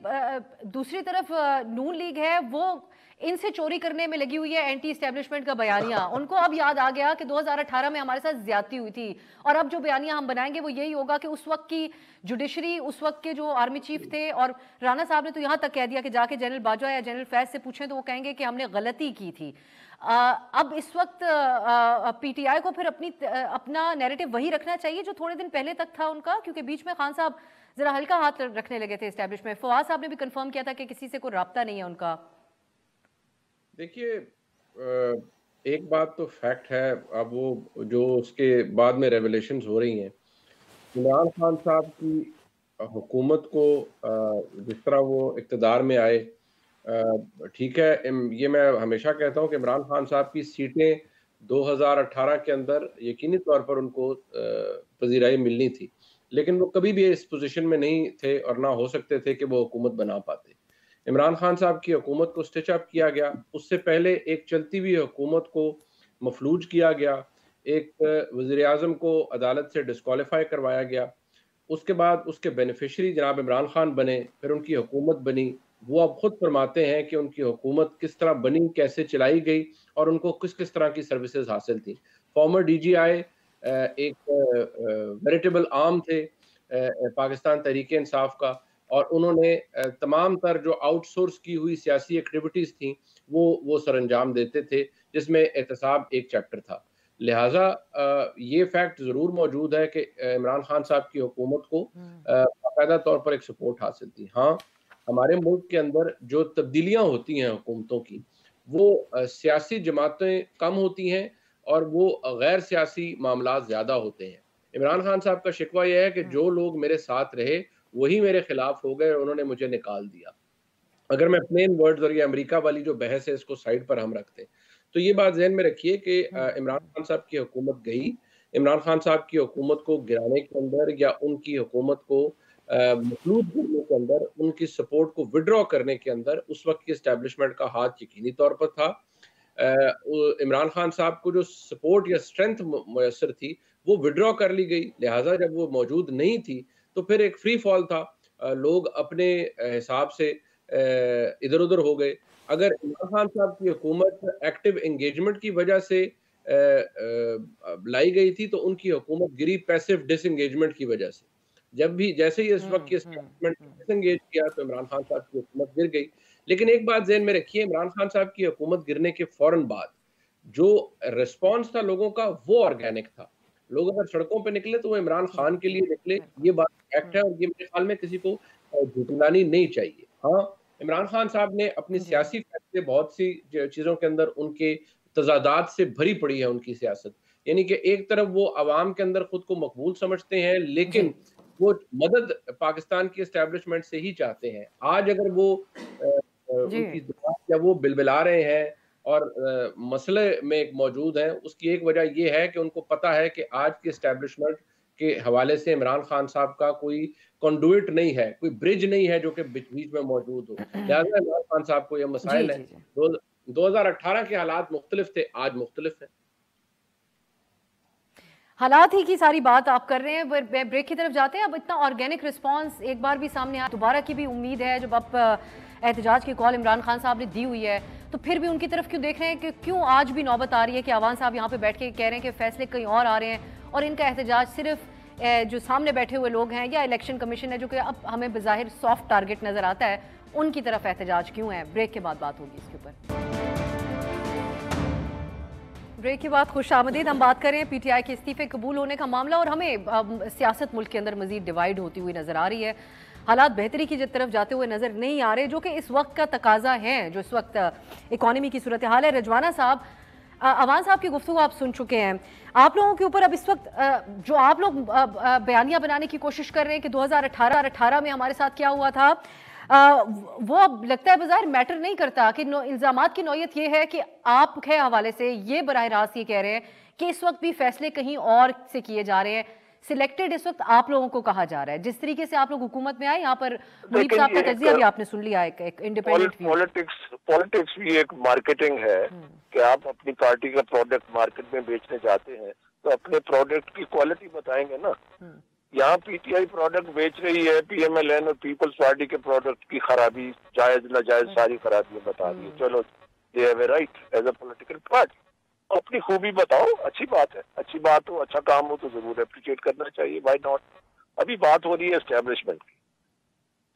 दूसरी तरफ नून लीग है, वो इनसे चोरी करने में लगी हुई है, एंटी एस्टेब्लिशमेंट का बयानिया। उनको अब याद आ गया कि 2018 में हमारे साथ ज्यादती हुई थी, और अब जो बयानिया हम बनाएंगे वो यही होगा कि उस वक्त की जुडिशरी, उस वक्त के जो आर्मी चीफ थे, और राणा साहब ने तो यहाँ तक कह दिया कि जाके जनरल बाजवा या जनरल फैज से पूछें तो वो कहेंगे कि हमने गलती की थी। अब इस वक्त PTI को फिर अपना नैरेटिव वही रखना चाहिए जो थोड़े दिन पहले तक था उनका, क्योंकि बीच में खान साहब जरा हल्का हाथ रखने लगे थे एस्टेब्लिशमेंट। फवाद साहब ने भी कंफर्म किया था कि किसी से कोई राब्ता नहीं है उनका। देखिए, एक बात तो फैक्ट है, अब वो जो उसके बाद में रेवलेशंस हो रही हैं, इमरान खान साहब की हुकूमत को जिस तरह वो इक़्तिदार में आए, ठीक है, ये मैं हमेशा कहता हूँ कि इमरान खान साहब की सीटें 2018 के अंदर यकीनी तौर पर उनको पजीराई मिलनी थी, लेकिन वो कभी भी इस पोजीशन में नहीं थे और ना हो सकते थे कि वो हुकूमत बना पाते। इमरान खान साहब की हुकूमत को स्टिच अप किया गया, उससे पहले एक चलती हुई हुकूमत को मफलूज किया गया, एक वज़ीर आज़म को अदालत से डिस्क्वालीफाई करवाया गया, उसके बाद उसके बेनिफिशरी जनाब इमरान खान बने, फिर उनकी हुकूमत बनी। वो अब खुद फरमाते हैं कि उनकी हुकूमत किस तरह बनी, कैसे चलाई गई और उनको किस किस तरह की सर्विसेज हासिल थी। फॉर्मर DGI एक वेरिटेबल आर्म थे पाकिस्तान तहरीक इंसाफ का, और उन्होंने तमाम तर जो आउटसोर्स की हुई सियासी एक्टिविटीज़ थी वो सरअंजाम देते थे, जिसमें एहतसाब एक चैप्टर था। लिहाजा ये फैक्ट ज़रूर मौजूद है कि इमरान खान साहब की हुकूमत को बाकायदा तौर पर एक सपोर्ट हासिल थी। हाँ, हमारे मुल्क के अंदर जो तब्दीलियाँ होती हैं हुकूमतों की, वो सियासी जमातें कम होती हैं और वो गैर सियासी मामला ज़्यादा होते हैं। इमरान खान साहब का शिकवा यह है कि जो लोग मेरे साथ रहे वही मेरे खिलाफ हो गए और उन्होंने मुझे निकाल दिया। अगर मैं प्लेन वर्ड्स और ये अमेरिका वाली जो बहस है इसको साइड पर हम रखते हैं, तो ये बात ज़हन में रखिए कि इमरान खान साहब की हुकूमत गई, इमरान खान साहब की हुकूमत को गिराने के अंदर या उनकी हुकूमत को मखलूत करने के अंदर, उनकी सपोर्ट को विथड्रॉ करने के अंदर उस वक़्त की एस्टेब्लिशमेंट का हाथ यकीनी तौर पर था। इमरान खान साहब को जो सपोर्ट या स्ट्रेंथ मुयस्सर थी, वो विथड्रॉ कर ली गई, लिहाज़ा जब वो मौजूद नहीं थी, तो फिर एक फ्री फॉल था। लोग अपने हिसाब से इधर-उधर हो गए। अगर इमरान खान साहब की हुकूमत एक्टिव एंगेजमेंट की वजह से लाई गई थी, तो उनकी हुकूमत गिरी पैसिव डिसएंगेजमेंट की वजह से। जैसे ही इस वक़्त की एस्टेब्लिशमेंट डिसएंगेज किया, तो इमरान खान साहब की हुकूमत गिर गई। लेकिन एक बात ज़हन में रखिए, इमरान खान साहब की हुकूमत गिरने के फ़ौरन बाद जो रिस्पॉन्स था लोगों का, वो ऑर्गेनिक था। लोग अगर सड़कों पे निकले, तो वो इमरान खान के लिए निकले, ये बात फैक्ट है और ये मेरे ख़्याल में किसी को झुठलानी नहीं चाहिए। हाँ, इमरान खान साहब ने अपनी सियासी फैसले बहुत सी चीज़ों के अंदर उनके तज़ादात से भरी पड़ी है उनकी सियासत। यानी कि एक तरफ वो अवाम के अंदर खुद को मकबूल समझते हैं, लेकिन वो मदद पाकिस्तान की एस्टेब्लिशमेंट से ही चाहते हैं। आज अगर वो उनकी ज़ुबान या वो बिलबिला रहे हैं और मसले में एक मौजूद हैं, उसकी एक वजह ये है कि उनको पता है कि आज की एस्टेब्लिशमेंट के हवाले से इमरान खान साहब का कोई कंडुइट नहीं है, कोई ब्रिज नहीं है जो कि बीच-बीच में मौजूद हो। लिहाज़ा इमरान खान साहब को ये मसाइल हैं। 2018 के हालात मुख्तलिफ थे, आज मुख्तलिफ हैं। हालात ही की सारी बात आप कर रहे हैं। ब्रेक की तरफ जाते हैं। अब इतना ऑर्गेनिक रिस्पांस एक बार भी सामने आया, दोबारा की भी उम्मीद है। जब आप एहतजाज की कॉल इमरान खान साहब ने दी हुई है, तो फिर भी उनकी तरफ क्यों देख रहे हैं कि क्यों आज भी नौबत आ रही है कि अवान साहब यहाँ पे बैठ के कह रहे हैं कि फैसले कहीं और आ रहे हैं और इनका एहतजाज सिर्फ जो सामने बैठे हुए लोग हैं या इलेक्शन कमीशन है, जो कि अब हमें बज़ाहिर सॉफ्ट टारगेट नजर आता है, उनकी तरफ एहतजाज क्यों है? ब्रेक के बाद बात होगी इसके ऊपर। ब्रेक के बाद खुश आमदीद। हम बात करें पीटीआई के इस्तीफे कबूल होने का मामला, और हमें सियासत मुल्क के अंदर मजीद डिवाइड होती हुई नजर आ रही है। हालात बेहतरी की तरफ जाते हुए नजर नहीं आ रहे, जो कि इस वक्त का तकाजा है, जो इस वक्त इकॉनमी की सूरत हाल है। रजवाना साहब, अवान साहब की गुफ्तगू आप सुन चुके हैं। आप लोगों के ऊपर अब इस वक्त जो आप लोग बयानियां बनाने की कोशिश कर रहे हैं कि 2018 में हमारे साथ क्या हुआ था, वो अब लगता है बाजार मैटर नहीं करता कि इल्जामात की नौयत ये है कि आप के हवाले से ये बराह रास्त ये कह रहे हैं कि इस वक्त भी फैसले कहीं और से किए जा रहे हैं, सिलेक्टेड इस वक्त आप लोगों को कहा जा रहा है। जिस तरीके से आप लोग हुकूमत में आए, यहाँ पर मुनीब साहब का तज्जिया भी आपने सुन लिया, एक इंडिपेंडेंट पॉलिटिक्स भी एक मार्केटिंग है कि आप अपनी पार्टी का प्रोडक्ट मार्केट में बेचने जाते हैं, तो अपने प्रोडक्ट की क्वालिटी बताएंगे ना। यहाँ पीटीआई प्रोडक्ट बेच रही है, पीएमएलएन और पीपल्स पार्टी के प्रोडक्ट की खराबी, जायज नाजायज सारी खराबियां बता दी। चलो, they have a right as a political party, अपनी खूबी बताओ, अच्छी बात है। अच्छी बात हो, अच्छा काम हो तो जरूर अप्रिशिएट करना चाहिए, व्हाई नॉट। अभी बात हो रही है एस्टेब्लिशमेंट की।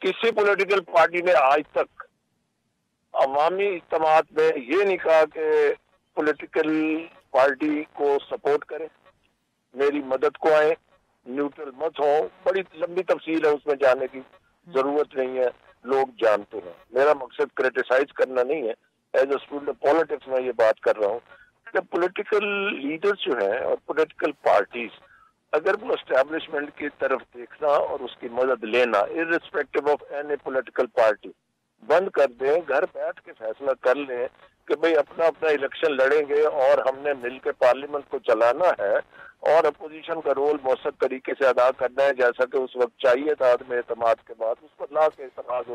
किसी पॉलिटिकल पार्टी ने आज तक अवामी इज्तिमात में ये नहीं कहा कि पॉलिटिकल पार्टी को सपोर्ट करें, मेरी मदद को आए, न्यूट्रल मत हो। बड़ी लंबी तफसील है, उसमें जाने की जरूरत नहीं है, लोग जानते हैं। मेरा मकसद क्रिटिसाइज करना नहीं है, एज अ स्टूडेंट पॉलिटिक्स में ये बात कर रहा हूँ कि पॉलिटिकल लीडर्स जो हैं और पॉलिटिकल पार्टीज, अगर वो एस्टेब्लिशमेंट की तरफ देखना और उसकी मदद लेना, irrespective of any political party, बंद कर दें, घर बैठ के फैसला कर लें कि भाई अपना अपना इलेक्शन लड़ेंगे और हमने मिलकर पार्लियामेंट को चलाना है और अपोजिशन का रोल मौसर तरीके से अदा करना है, जैसा कि उस वक्त चाहिए था आदम एतमाद के बाद। उस पर ला के इतराज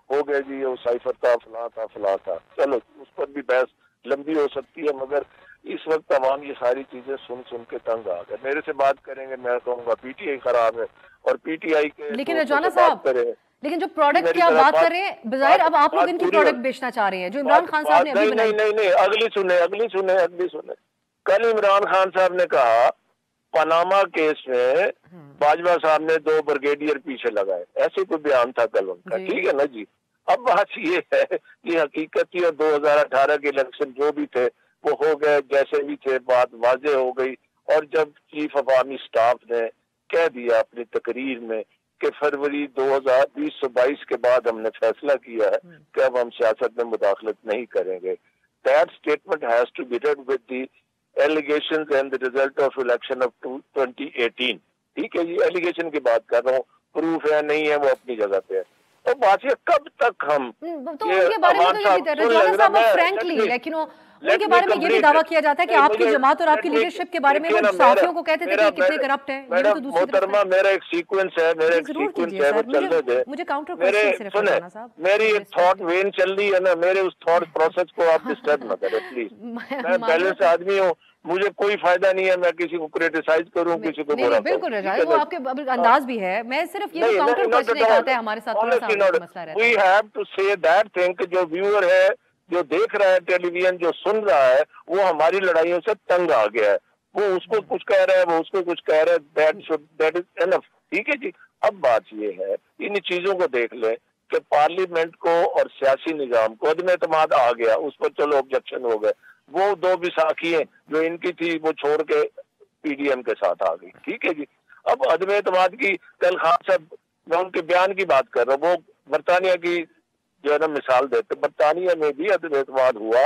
हो गया जी, वो साइफर था, फला था। चलो, उस पर भी बहस लंबी हो सकती है, मगर इस वक्त तमाम ये सारी चीजें सुन सुन के तंग आ गए। मेरे से बात करेंगे, मैं कहूँगा पीटीआई खराब है और पीटीआई के, लेकिन रजवाना साहब, लेकिन जो प्रोडक्ट की आप बात कर रहे हैं, बजाय अब आप लोग इनकी प्रोडक्ट बेचना चाह रहे हैं जो इमरान खान साहब ने अभी बनाई। नहीं, अगली सुने। कल इमरान खान साहब ने कहा पनामा केस में बाजवा साहब ने 2 ब्रिगेडियर पीछे लगाए, ऐसे कोई बयान था कल उनका, ठीक है ना जी। अब बात ये है कि हकीकत ही 2018 के इलेक्शन जो भी थे वो हो गए, जैसे भी थे, बात वाजे हो गई। और जब चीफ ऑफ आर्मी स्टाफ ने कह दिया अपनी तकरीर में कि फरवरी 2022 के बाद हमने फैसला किया है कि अब हम सियासत में मुदाखलत नहीं करेंगे, that statement has to be read with the allegations and the result of election of 2018। ठीक है, ये एलिगेशन की बात कर रहा हूँ, प्रूफ है नहीं है वो अपनी जगह पे है। तो बात कब तक हम तो उनके बारे में तो ये भी रजवाना साहब फ्रैंकली लेकिन उनके बारे में ये भी दावा किया जाता है कि आपकी जमात और आपकी लीडरशिप के बारे में वो साथियों को कहते थे कि कितने करप्ट हैं। ये तो दूसरी तरफ है। मेरा एक सीक्वेंस है, वो चलने दे। मुझे काउंटर क्वेश्चन सिर्फ रजवाना साहब, मेरी एक थॉट वेन चल रही है ना, मेरे उस थॉट प्रोसेस को आप डिस्टर्ब न करें प्लीज। मैं बैलेंस आदमी हूँ, मुझे कोई फायदा नहीं है मैं किसी को क्रिटिसाइज करूं, किसी को बुरा बिल्कुल रजाई, वो आपके अंदाज भी है। मैं सिर्फ ये काउंटर क्वेश्चन एक आता है हमारे साथ थोड़ा सा मसला रहता है। We have to say that thing, जो व्यूअर है, जो देख रहा है टेलीविजन, जो सुन रहा है, वो हमारी लड़ाइयों से तंग आ गया है। वो उसको कुछ कह रहा है, वो उसको कुछ कह रहा है, दैट इज एनफ। ठीक है जी। अब बात ये है, इन चीजों को देख ले कि पार्लियामेंट को और सियासी निजाम को अदम एतमाद आ गया, उस पर चलो ऑब्जेक्शन हो गए। वो 2 बैसाखियां जो इनकी थी वो छोड़ के पीडीएम के साथ आ गई। ठीक है जी। अब अदम एतमाद की, कल खान साहब, मैं उनके बयान की बात कर रहा हूँ, वो बरतानिया की जो है ना मिसाल देते, बरतानिया में भी अदम एतमाद हुआ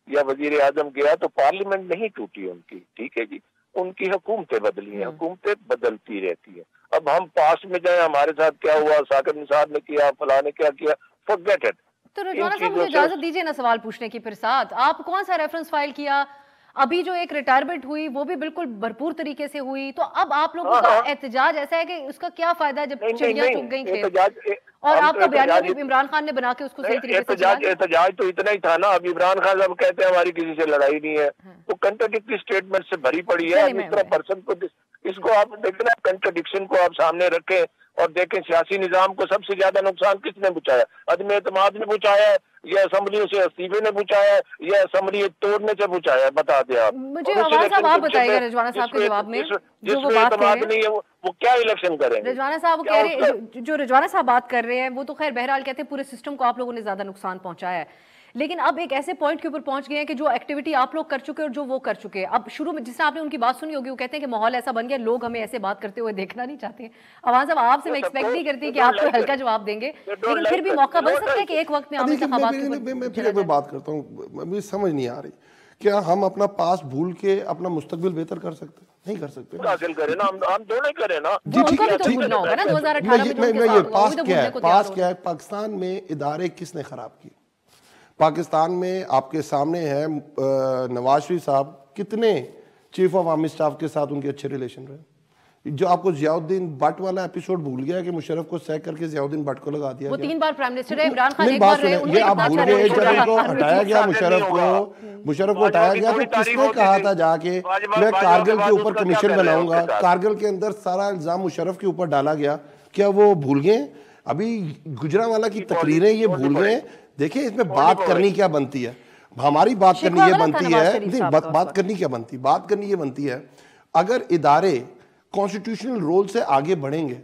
या वजीर आजम गया तो पार्लियामेंट नहीं टूटी उनकी। ठीक है जी। उनकी हुकूमतें बदली हैं, हुकूमतें बदलती रहती है। अब हम पास में जाए, हमारे साथ क्या हुआ, साकिब निसार ने किया, फलां ने क्या किया, फॉरगेट इट। तो रजवाना साहब मुझे इजाजत दीजिए ना सवाल पूछने की फिर साथ। आप कौन सा रेफरेंस फाइल किया? अभी जो एक रिटायरमेंट हुई वो भी बिल्कुल भरपूर तरीके से हुई, तो अब आप लोगों का एहतजाज ऐसा है कि उसका क्या फायदा जब चिड़िया चुग गई खेत और आपका बयानिया भी इमरान खान ने बना के उसको सही तरीके से एहतजाज तो इतना ही था ना। अब इमरान खान साहब कहते हैं हमारी किसी से लड़ाई नहीं है, तो कंट्राडिक्टरी स्टेटमेंट से भरी पड़ी है। इस तरह पर्सन को, इसको आप देखना, कंट्राडिक्शन को आप सामने रखें और देखें सियासी निजाम को सबसे ज्यादा नुकसान किसने पहुंचाया? अदम एतमाद ने पहुंचाया है, या असम्बलियों से इस्तीफे ने पहुंचाया है, या असम्बली तोड़ने से पहुंचाया है? बता दे आप मुझे। साहब आप बताइएगा रजवाना साहब के जवाब में, जो वो बात कर रहे हैं वो क्या इलेक्शन करेंगे? रजवाना साहब कह रहे हैं, जो रजवाना साहब बात कर रहे हैं वो तो खैर बहरहाल कहते हैं पूरे सिस्टम को आप लोगों ने ज्यादा नुकसान पहुंचाया है, लेकिन अब एक ऐसे पॉइंट के ऊपर पहुंच गए हैं कि जो एक्टिविटी आप लोग कर चुके और जो वो कर चुके, अब शुरू में जिसने आपने उनकी बात सुनी होगी, वो कहते हैं कि माहौल ऐसा बन गया, लोग हमें ऐसे बात करते हुए देखना नहीं चाहते। अवान साहब आपसे मैं एक्सपेक्ट नहीं करती कि आप कोई हल्का जवाब देंगे, लेकिन फिर भी मौका बन सकता है कि एक वक्त में मैं फिर बात करता हूँ, मुझे समझ नहीं आ रही, क्या हम अपना पास भूल के अपना मुस्तकबिल बेहतर कर सकते? नहीं कर सकते। हासिल करें ना, हम दोनों करें ना। जी ठीक है, ठीक है। मैं ये पास क्या है, पास क्या है? पाकिस्तान में इदारे किसने खराब किए? पाकिस्तान में आपके सामने है नवाज शरीफ साहब, कितने चीफ ऑफ आर्मी स्टाफ के साथ उनके अच्छे रिलेशन रहे। जो आपको जियाउद्दीन भट्ट वाला एपिसोड भूल गया कि मुशर्रफ को सैक करके जियाउद्दीन भट्ट को लगा दिया, वो 3 बार प्राइम मिनिस्टर है, इमरान खान एक बार बार रहे, ये आप भूल गए। जब उनको हटाया गया, मुशर्रफ को हटाया गया, तो किसने कहा था जाके मैं कारगिल के ऊपर कमीशन बनाऊंगा? कारगिल के अंदर सारा इल्जाम मुशर्रफ के ऊपर डाला गया। क्या वो भूल गए? अभी गुजरांवाला की तकरीरें ये भूल गए? देखिए, इसमें बात करनी क्या बनती है, हमारी बात करनी ये बनती है, नहीं बात करनी क्या बनती, बात करनी ये बनती है, अगर इदारे कॉन्स्टिट्यूशनल रोल से आगे बढ़ेंगे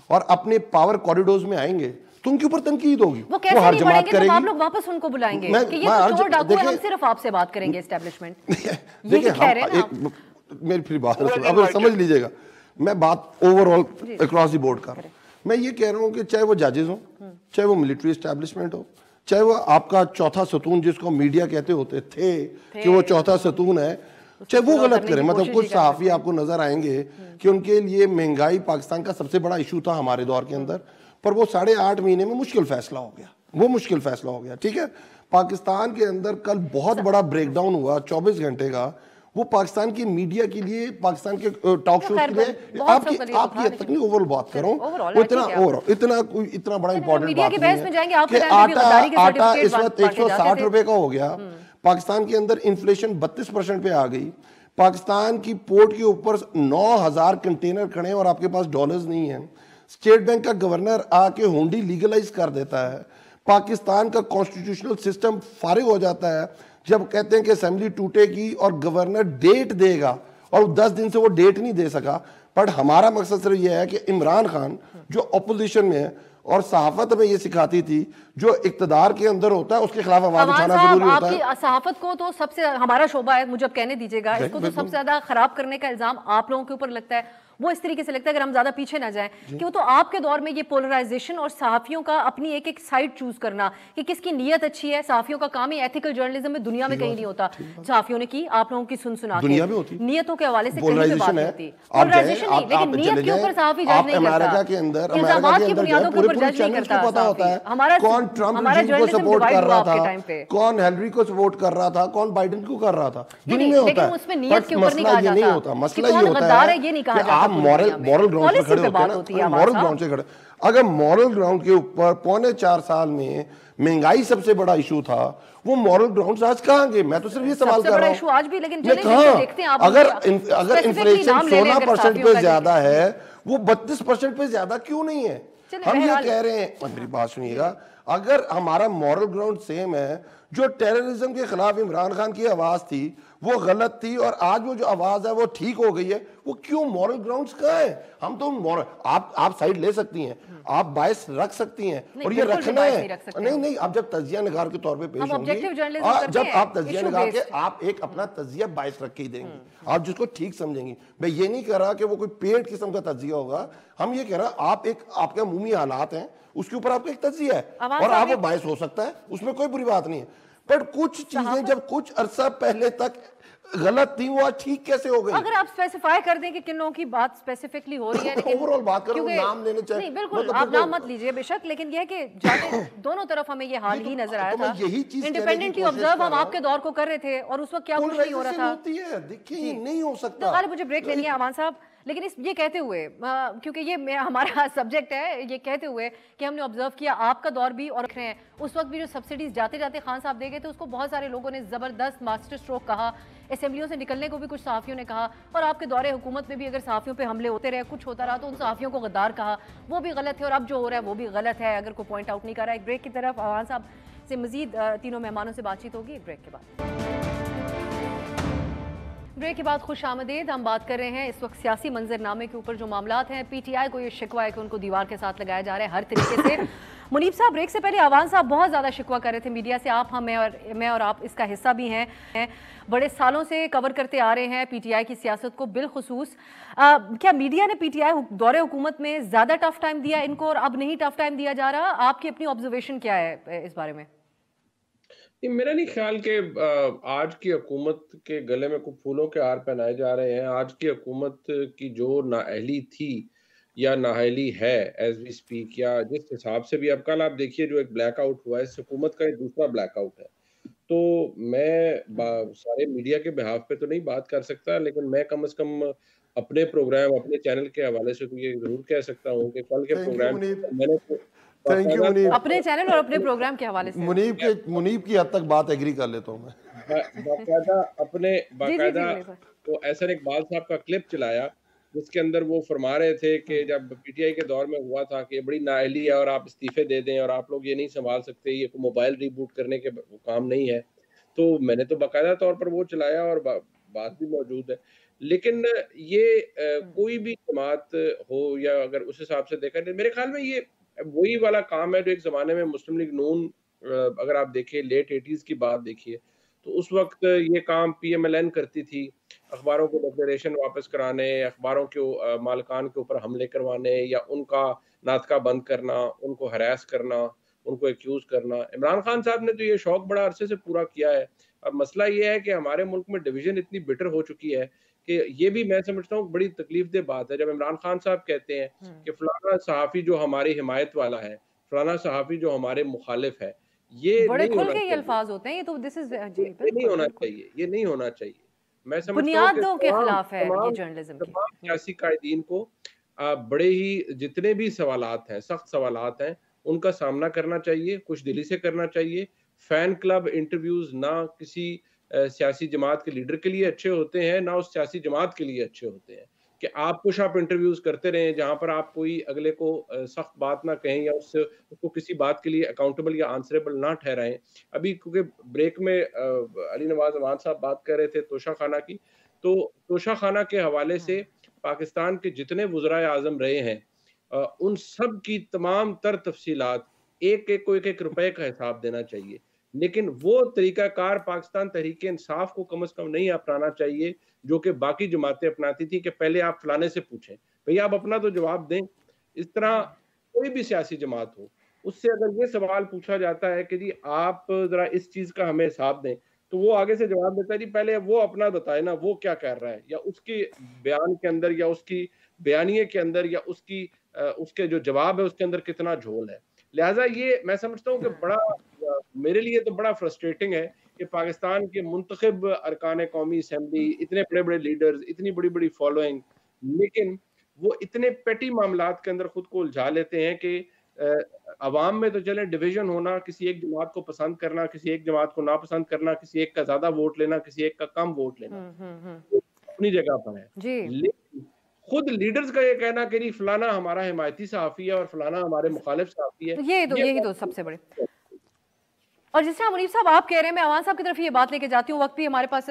और अपने पावर कॉरिडोर्स में आएंगे तो उनके ऊपर तनकीद होगी, वो हर जमात करेगी। आप लोग वापस उनको बुलाएंगे कि ये तो चोर डाकू है, हम सिर्फ आपसे बात करेंगे एस्टैब्लिशमेंट। देखिए मेरी फिर बात अगर समझ लीजिएगा, मैं बात ओवरऑल अक्रॉस द बोर्ड कर रहा हूँ। मैं ये कह रहा हूँ कि चाहे वो जजेस हो, चाहे वो मिलिट्री एस्टैब्लिशमेंट हो, चाहे वो आपका चौथा सतून जिसको मीडिया कहते होते थे कि वो चौथा सतून है, चाहे वो गलत करें। मतलब कुछ सहाफी आपको नजर आएंगे कि उनके लिए महंगाई पाकिस्तान का सबसे बड़ा इशू था हमारे दौर के अंदर, पर वो 8.5 महीने में मुश्किल फैसला हो गया, वो मुश्किल फैसला हो गया। ठीक है, पाकिस्तान के अंदर कल बहुत बड़ा ब्रेकडाउन हुआ 24 घंटे का, वो पाकिस्तान की मीडिया के लिए, पाकिस्तान के टॉक शो के लिए, आपकी हद तक नहीं, ओवरऑल बात कर रहा हूँ, वो इतना बड़ा इंपॉर्टेंट बात नहीं है कि आटा इस वक्त 160 रुपए का हो गया। पाकिस्तान के अंदर इन्फ्लेशन 32% पे आ गई। पाकिस्तान की पोर्ट के ऊपर 9000 कंटेनर खड़े और आपके पास डॉलर्स नहीं है। स्टेट बैंक का गवर्नर आके हुंडी लीगलाइज कर देता है। पाकिस्तान का कॉन्स्टिट्यूशनल सिस्टम फारिग हो जाता है जब कहते हैं कि असेंबली टूटेगी और गवर्नर डेट देगा, और 10 दिन से वो डेट नहीं दे सका। बट हमारा मकसद सिर्फ यह है कि इमरान खान जो अपोजिशन में है, और सहाफत में ये सिखाती थी, जो इक्तदार के अंदर होता है उसके खिलाफ आवाज उठाना जरूरी होता है। आपकी सहाफत को तो सबसे, हमारा शोबा है, मुझे अब कहने दीजिएगा, इसको तो सबसे ज्यादा खराब करने का इल्जाम आप लोगों के ऊपर लगता है। वो इस तरीके से लगता है, अगर हम ज्यादा पीछे ना जाएं, कि वो तो आपके दौर में ये पोलराइजेशन और सहाफियों का अपनी एक एक साइड चूज करना कि किसकी नीयत अच्छी है। सहाफियों का काम ही एथिकल जर्नलिज्म में दुनिया में कहीं नहीं होता। सहाफियों ने की, आप लोगों की सुन दुनिया में होती, नियतों के हवाले से कहीं पे बात नहीं होती। पोलराइजेशन नहीं, लेकिन नियत के ऊपर सहाफी जज नहीं करता। अमेरिका के अंदर की बुनियादों के ऊपर जज नहीं करता। पता होता है कौन ट्रम्प रजीम को सपोर्ट कर रहा था, कौन हिलरी को सपोर्ट कर रहा था, कौन बाइडेन को कर रहा था, दुनिया में होता है। उसमें नियत के ऊपर नहीं कहा जाता। नहीं होता, मसला ये होता है ये नहीं कहा कि आप मॉरल ग्राउंड पे खड़े होते हैं, मॉरल ग्राउंड से खड़े। अगर मॉरल ग्राउंड के ऊपर 4.25 साल में महंगाई सबसे बड़ा इशू था, वो मॉरल ग्राउंड आज कहाँ गए? मैं तो सिर्फ ये सवाल कर रहा हूँ आज भी, लेकिन देखते हैं आप, अगर इन्फ्लेशन 16% पे ज्यादा है, वो 32% पे ज्यादा क्यों नहीं है? हम ये कह रहे हैं, मेरी बात सुनिएगा, अगर हमारा मॉरल ग्राउंड सेम है, जो टेररिज्म के खिलाफ इमरान खान की आवाज थी वो गलत थी, और आज वो जो आवाज है वो ठीक हो गई है, वो क्यों मॉरल ग्राउंड्स कहाँ है? हम तो मॉरल, आप साइड ले सकती हैं, आप बायस रख सकती हैं, और ये रखना है। नहीं, आप जब तजिया निगार के तौर पे पेश होंगी, जब आप तजिया निगार के आप एक अपना तजिया बायस रख के ही देंगी, आप जिसको ठीक समझेंगी। मैं ये नहीं कह रहा कि वो कोई पेड किस्म का तजिया होगा, हम ये कह रहे हैं आप एक आपके अमूमी हालात हैं, उसके ऊपर आपका एक तजिया है, और आप वो बायस हो सकता है, उसमें कोई बुरी बात नहीं है। पर कुछ चीजें जब कुछ अरसा पहले तक गलत थी, वो ठीक कैसे हो गई? अगर आप स्पेसिफाई कर दें कि किन लोगों की बात स्पेसिफिकली हो रही है, लेकिन ओवरऑल बात करो, नाम लेने चाहिए। नहीं, बिल्कुल आप नाम मत लीजिए बेशक, लेकिन यह है कि जाते दोनों तरफ हमें ये हाल ही नजर आया था। इंडिपेंडेंटली ऑब्जर्व हम आपके दौर को कर रहे थे, और उस वक्त क्या कुछ नहीं हो रहा था। देखिए नहीं हो सकता। तो मुझे ब्रेक लेनी है अमान साहब, लेकिन ये कहते हुए, क्योंकि ये हमारा सब्जेक्ट है, ये कहते हुए कि हमने ऑब्जर्व किया आपका दौर भी और रख रहे हैं, उस वक्त भी जो सब्सिडीज जाते जाते खान साहब दे गए थे, उसको बहुत सारे लोगों ने जबरदस्त मास्टर स्ट्रोक कहा, असेंबलियों से निकलने को भी कुछ सहाफियों ने कहा, और आपके दौरे हुकूमत में भी अगर सहाफियों पे हमले होते रहे, कुछ होता रहा, तो उन सहाफियों को गद्दार कहा, वो भी गलत है, और अब जो हो रहा है वो भी गलत है, अगर कोई पॉइंट आउट नहीं कर रहा है। एक ब्रेक की तरफ अवान साहब से मजीद तीनों मेहमानों से बातचीत होगी एक ब्रेक के बाद। ब्रेक के बाद खुश आमदीद। हम बात कर रहे हैं इस वक्त सियासी मंजरनामे के ऊपर जो मामलात हैं। पीटीआई को ये शिकवा है कि उनको दीवार के साथ लगाया जा रहा है हर तरीके से। मुनीब साहब, ब्रेक से पहले अवान साहब बहुत ज़्यादा शिकवा कर रहे थे मीडिया से, आप हम मैं और आप इसका हिस्सा भी हैं, बड़े सालों से कवर करते आ रहे हैं पीटीआई की सियासत को बिलखुसूस। क्या मीडिया ने पीटीआई दौरे हुकूमत में ज़्यादा टफ टाइम दिया इनको, और अब नहीं टफ टाइम दिया जा रहा? आपकी अपनी ऑब्जर्वेशन क्या है इस बारे में? मेरा नहीं ख्याल कि आज की हुकूमत के गले में कुछ फूलों के हार पहनाए जा रहे हैं। आज की हुकूमत की जो नाअहली थी या नाअहली है एज वी स्पीक, या जिस हिसाब से भी, अब कल आप देखिए जो एक ब्लैकआउट हुआ है, इस हुकूमत का एक दूसरा ब्लैकआउट है। तो मैं सारे मीडिया के बिहाफ पे तो नहीं बात कर सकता, लेकिन मैं कम से कम अपने प्रोग्राम, अपने चैनल के हवाले से तो ये जरूर कह सकता हूँ कि कल के प्रोग्राम मैंने अपने चैनल और अपने प्रोग्राम के हवाले से मुनीब की हद तक बात एग्री कर लेता हूँ मैं। बाकायदा तो एहसन इकबाल साहब का क्लिप चलाया, जिसके अंदर वो फरमा रहे थे कि जब पीटीआई के दौर में हुआ था कि बड़ी नाअहली है और आप इस्तीफे दे दें और आप लोग ये नहीं संभाल सकते, ये मोबाइल रिबूट करने के काम नहीं है। तो मैंने तो बाकायदा तौर पर वो चलाया और बात भी मौजूद है। लेकिन ये कोई भी जमात हो या अगर उस हिसाब से देखा, मेरे ख्याल में ये वही वाला काम है जो एक ज़माने में मुस्लिम लीग नून, अगर आप देखें लेट 80s की बात देखिए, तो उस वक्त ये काम पीएमएलएन करती थी, अखबारों को डिक्लेरेशन वापस कराने, अखबारों के मालिकान के ऊपर हमले करवाने या उनका नातका बंद करना, उनको हरास करना, उनको एक्यूज करना। इमरान खान साहब ने तो ये शौक बड़ा अरसे से पूरा किया है। अब मसला ये है कि हमारे मुल्क में डिवीजन इतनी बिटर हो चुकी है कि ये भी मैं समझता हूँ बड़ी तकलीफदेह बात है जब इमरान खान साहब कहते हैं कि फलाना सहाफ़ी जो हमारी हिमायत वाला है, फलाना सहाफ़ी जो हमारे मुखालिफ है। ये बड़े खुल के ये अल्फाज होते हैं, ये तो दिस इज नहीं होना चाहिए, ये नहीं होना चाहिए। मैं समझता हूँ बुनियादों के खिलाफ है ये जर्नलिज्म की। तमाम सियासी कायदीन को बड़े ही जितने भी सवालात हैं, सख्त सवालात हैं, उनका सामना करना चाहिए, खुश दिली से करना चाहिए। फैन क्लब इंटरव्यूज ना किसी सियासी जमात के लीडर के लिए अच्छे होते हैं, ना उस सियासी जमात के लिए अच्छे होते हैं कि आप पुश अप इंटरव्यूज करते रहें जहां पर आप कोई अगले को सख्त बात ना कहें या उसको किसी बात के लिए अकाउंटेबल या आंसरेबल ना ठहराएं। अभी क्योंकि ब्रेक में अली नवाज अमान साहब बात कर रहे थे तोशा खाना की, तो तोशा खाना के हवाले से पाकिस्तान के जितने वज़राए आज़म रहे हैं, उन सब की तमाम तर तफसीलात एक एक को 1-1 रुपए का हिसाब देना चाहिए। लेकिन वो तरीकाकार पाकिस्तान तहरीक इंसाफ को कम से कम नहीं अपनाना चाहिए जो कि बाकी जमातें अपनाती थी कि पहले आप फलाने से पूछें, भैया आप अपना तो जवाब दें। इस तरह कोई भी सियासी जमात हो, उससे अगर ये सवाल पूछा जाता है कि जी आप जरा इस चीज का हमें हिसाब दें, तो वो आगे से जवाब देता है जी पहले वो अपना बताए ना, वो क्या कर रहा है, या उसके बयान के अंदर या उसकी बयानिए के अंदर या उसके जो जवाब है उसके अंदर कितना झोल है। लिहाजा ये मैं समझता हूँ कि बड़ा मेरे लिए तो बड़ा फ्रस्ट्रेटिंग है कि पाकिस्तान के मुंतखब अरकान कौमी असम्बली, इतने बड़े बड़े लीडर्स, इतनी बड़ी बड़ी फॉलोइंग, लेकिन वो इतने पेटी मामलात के अंदर खुद को उलझा लेते हैं कि अवाम में तो चले डिवीजन होना, किसी एक जमात को पसंद करना, किसी एक जमात को नापसंद करना, किसी एक का ज्यादा वोट लेना, किसी एक का कम वोट लेना, तो अपनी जगह पर है। लेकिन खुद लीडर्स का ये कहना कि नहीं फलाना हमारा हिमायती सहाफी है और फलाना हमारे मुखालिफ सहाफी है, तो यही तो सबसे बड़े। और जिस तरह मुनीब साहब आप कह रहे हैं, मैं अवान साहब की तरफ ये बात लेके जाती हूँ, वक्त भी हमारे पास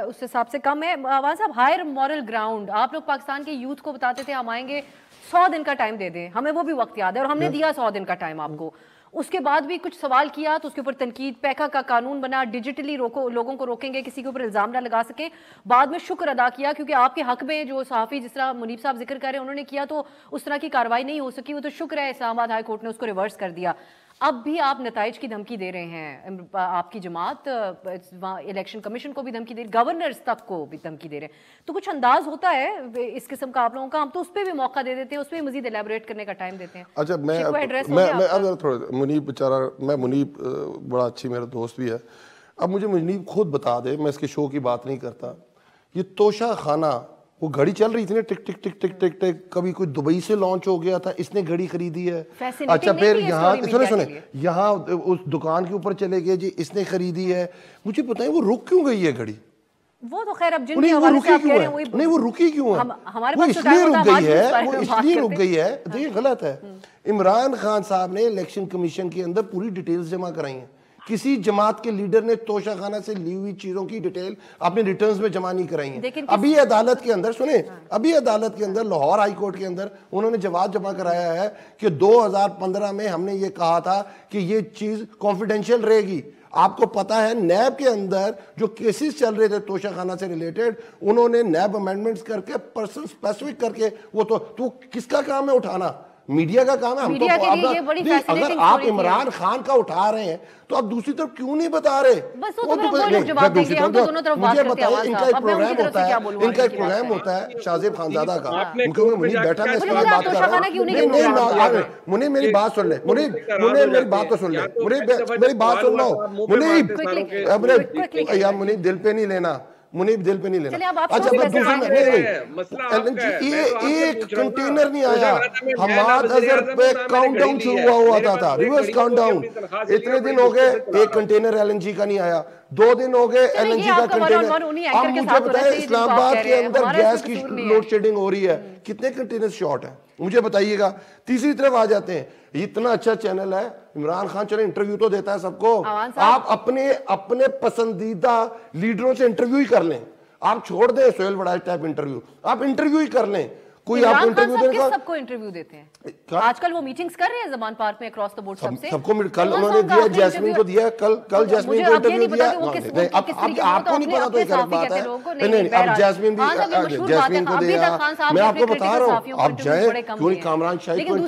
उस हिसाब से कम है। अवान साहब, हायर मॉरल ग्राउंड आप लोग पाकिस्तान के यूथ को बताते थे हम आएंगे, 100 दिन का टाइम दे दें, हमें वो भी वक्त याद है और हमने दिया 100 दिन का टाइम आपको। उसके बाद भी कुछ सवाल किया तो उसके ऊपर तनकीद, पैका का कानून बना, डिजिटली लोगों को रोकेंगे, किसी के ऊपर इल्जाम ना लगा सकें। बाद में शुक्र अदा किया क्योंकि आपके हक में जो सहाफ़ी जिस तरह मुनीब साहब जिक्र कर रहे हैं उन्होंने किया तो उस तरह की कार्रवाई नहीं हो सकी, वो तो शुक्र है इस्लामाबाद हाई कोर्ट ने उसको रिवर्स कर दिया। अब भी आप नताइज की धमकी दे रहे हैं, आपकी जमात इलेक्शन कमीशन को भी धमकी दे रही, गवर्नर्स तक को भी धमकी दे रहे हैं, तो कुछ अंदाज होता है इस किस्म का आप लोगों का? हम तो उस पर भी मौका दे देते हैं, उस पर भी मजीद एलैबोरेट करने का टाइम देते हैं। अच्छा, मैं अब थोड़ा मुनीब बेचारा, मैं मुनीब बड़ा अच्छी मेरा दोस्त भी है, अब मुझे मुनीब खुद बता दे, मैं इसके शो की बात नहीं करता, ये तोशा खाना वो घड़ी चल रही थी ना, टिक टिक टिक टिक टिक टिक, कभी कोई दुबई से लॉन्च हो गया था, इसने घड़ी खरीदी है। अच्छा, फिर यहाँ सुने यहाँ उस दुकान के ऊपर चले गए जी, इसने खरीदी है। मुझे बताएं वो रुक क्यों गई है घड़ी? वो तो खैर अब जिनके हवाले से आप कह रहे हैं वही, नहीं वो रुकी क्यों है? हमारे वो पास इसलिए रुक गई है, वो इसलिए रुक गई है, देखिए गलत है। इमरान खान साहब ने इलेक्शन कमीशन के अंदर पूरी डिटेल्स जमा कराई हैं। किसी जमात के लीडर ने तोशाखाना से ली हुई चीजों की डिटेल अपने रिटर्न्स में जमा नहीं कराई है। अभी अदालत के अंदर सुने, अभी अदालत के अंदर लाहौर हाई कोर्ट के अंदर उन्होंने जवाब जमा कराया है कि 2015 में हमने ये कहा था कि ये चीज कॉन्फिडेंशियल रहेगी। आपको पता है नैब के अंदर जो केसेस चल रहे थे तोशाखाना से रिलेटेड, उन्होंने नैब अमेंडमेंट्स करके पर्सन स्पेसिफिक करके वो तो किसका काम है उठाना? मीडिया का काम है। हम तो अगर आप इमरान खान का उठा रहे हैं तो आप दूसरी तरफ क्यों नहीं बता रहे? मुझे बताइए, इनका एक प्रोग्राम होता है, इनका एक प्रोग्राम होता है शाहजेब खानजादा का, मुनीब बैठा मैं इसकी बात कर रहा हूँ। मुनीब मेरी बात सुन ले, मुनीब मेरी बात तो सुन ले, मुनीब मेरी बात सुन लो, मुनीब यार मुनीब दिल पे नहीं लेना, मुनीब दिल पे नहीं लेना। अच्छा ये एक कंटेनर नहीं आया, हमाद अजहर पे काउंटडाउन शुरू हुआ था, रिवर्स काउंटडाउन। इतने दिन हो गए एक कंटेनर एलएनजी का नहीं आया, 2 दिन हो गए एलएनजी का कंटेनर। अब मुझे बताए इस्लामाबाद के अंदर गैस की लोड शेडिंग हो रही है, कितने कंटेनर शॉर्ट है मुझे बताइएगा। तीसरी तरफ आ जाते हैं, इतना अच्छा चैनल है इमरान खान, चले इंटरव्यू तो देता है सबको, आप अपने पसंदीदा लीडरों से इंटरव्यू ही कर लें। आप छोड़ दें सोहेल वड़ाई टाइप इंटरव्यू, आप इंटरव्यू ही कर लें। कोई आपको इंटरव्यू देने का, सबको इंटरव्यू देते हैं आजकल, वो मीटिंग्स कर रहे हैं ज़मान पार्क में अक्रॉस द बोर्ड सबसे, सबको कल उन्होंने दिया, जैस्मीन को दिया, कल जैस्मीन को इंटरव्यू दिया। आपको नहीं पता तो एक अलग बात है, नहीं अब जैस्मीन को दिया, मैं आपको बता रहा हूँ। आप जाए क्यों नहीं कामरान शाही को,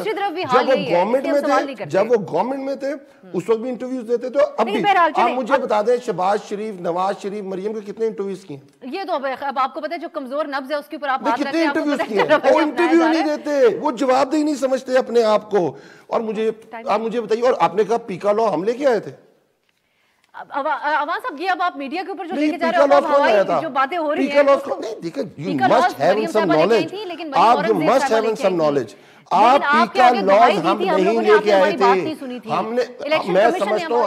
जब वो गवर्नमेंट में थे उस वक्त भी इंटरव्यूज देते थे। अब भी आप मुझे बता दें शहबाज शरीफ, नवाज शरीफ, मरियम के कितने इंटरव्यूज किए? ये तो अब आपको पता है जो कमजोर नब्ज है उसके ऊपर आप कितने इंटरव्यूज किए? वो इंटरव्यू नहीं देते, वो जवाबदेही नहीं समझते अपने आप को। और आप मुझे बताइए, और आपने कहा पीका लॉ हम लेके आए थे? आवाज साहब, ये अब आप मीडिया के ऊपर जो लेके जा रहे हो, हवाई जो बातें हो रही हैं, you must have some knowledge, आप you must have some knowledge। आप पीका लॉज हम नहीं लेके आए थे, हमने, मैं समझता हूँ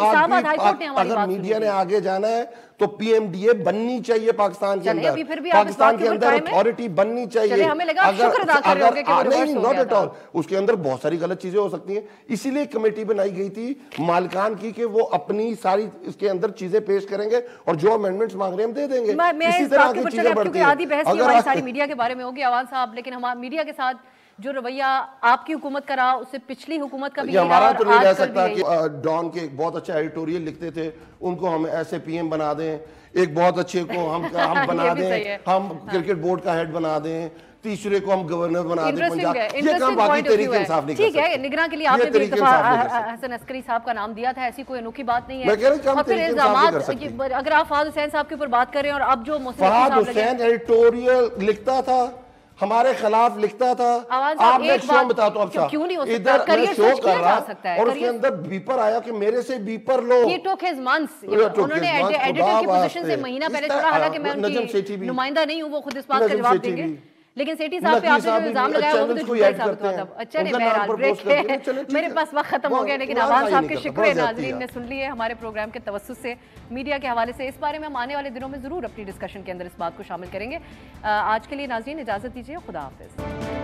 अगर मीडिया ने आगे जाना है तो पीएमडीए बननी चाहिए पाकिस्तान के अंदर, पाकिस्तान के अंदर अथॉरिटी बननी चाहिए। अगर नहीं, नॉट एट ऑल, उसके अंदर बहुत सारी गलत चीजें हो सकती हैं, इसीलिए कमेटी बनाई गई थी मालिकान की कि वो अपनी सारी इसके अंदर चीजें पेश करेंगे और जो अमेंडमेंट्स मांग रहे हैं हम दे देंगे। इसी तरह की चीजें बढ़ती हैं। आधी बहस हमारी सारी मीडिया के बारे में होगी आवाज साहब, लेकिन हम मीडिया के साथ जो रवैया आपकी हुकूमत का रहा उससे पिछली हुकूमत का भी हमारा तो नहीं रह सकता कि डॉन के एक बहुत अच्छा एडिटोरियल लिखते थे, उनको हम ऐसे पीएम बना दें, एक बहुत अच्छे को हम बना दें, हम क्रिकेट बोर्ड का हेड बना दें, तीसरे को हम गवर्नर बना दें इंटरेस्टिंग पंजाब। है, ये काम इंटरेस्टिंग बाकी पॉइंट ऑफ तहरीक व्यू इंसाफ है। नहीं कर ठीक है, सकती। निगरान के लिए ये आपने भी एक तहरीक दफा इंसाफ नहीं कर सकती। हसन अस्करी साहब का नाम दिया था, ऐसी कोई अनोखी बात नहीं है। मैं कह रहा हूं कि हम और फिर तहरीक इंसाफ नहीं कर इल्जामात, सकते। अगर आप फहाद हुसैन साहब के ऊपर बात कर रहे हैं और अब जो मुस्तफा फहाद साहब लगे हुसैन एडिटोरियल लिखता था, हमारे खिलाफ लिखता था। आवाज साहब, आप मैं एक शो बात- बताता हूं, क्यों नहीं हो सकता? इधर मैं करियर शो सर्च कर किया रहा जा सकता है, और उसके करियर- अंदर बीपर आया कि मेरे से beeper low. He took his months. He took उन्होंने his months, एडिटर की खुदा पोजीशन से वास्ते। महीना पहले इस छोड़ा, तरह- हालांकि मैं नजम सेठी उनकी भी। नुमाइंदा नहीं हूँ, वो खुद इस बात का नजम जवाब सेठी देंगे। भी। लेकिन सेठी साहब पे नकवी आपने जो साहब भी इल्जाम लगाया वो भी चैनल्स तो को झूठा ही ऐड साबित करते हुआ हैं। था। अच्छा नहीं, उनका नाम बहरहाल पर ब्रेक पोस्ट करते हैं, चलो है, ठीक मेरे है। पास वक्त खत्म हो गया, लेकिन वो आवाज नहीं साहब के करता, शुक्र बहुत नाजरीन ज्यादती ने सुन लिए हमारे प्रोग्राम के तवज्जुह से, मीडिया के हवाले से। इस बारे में हम आने वाले दिनों में जरूर अपनी डिस्कशन के अंदर इस बात को शामिल करेंगे। आज के लिए नाजरीन इजाजत दीजिए, खुदा हाफिज।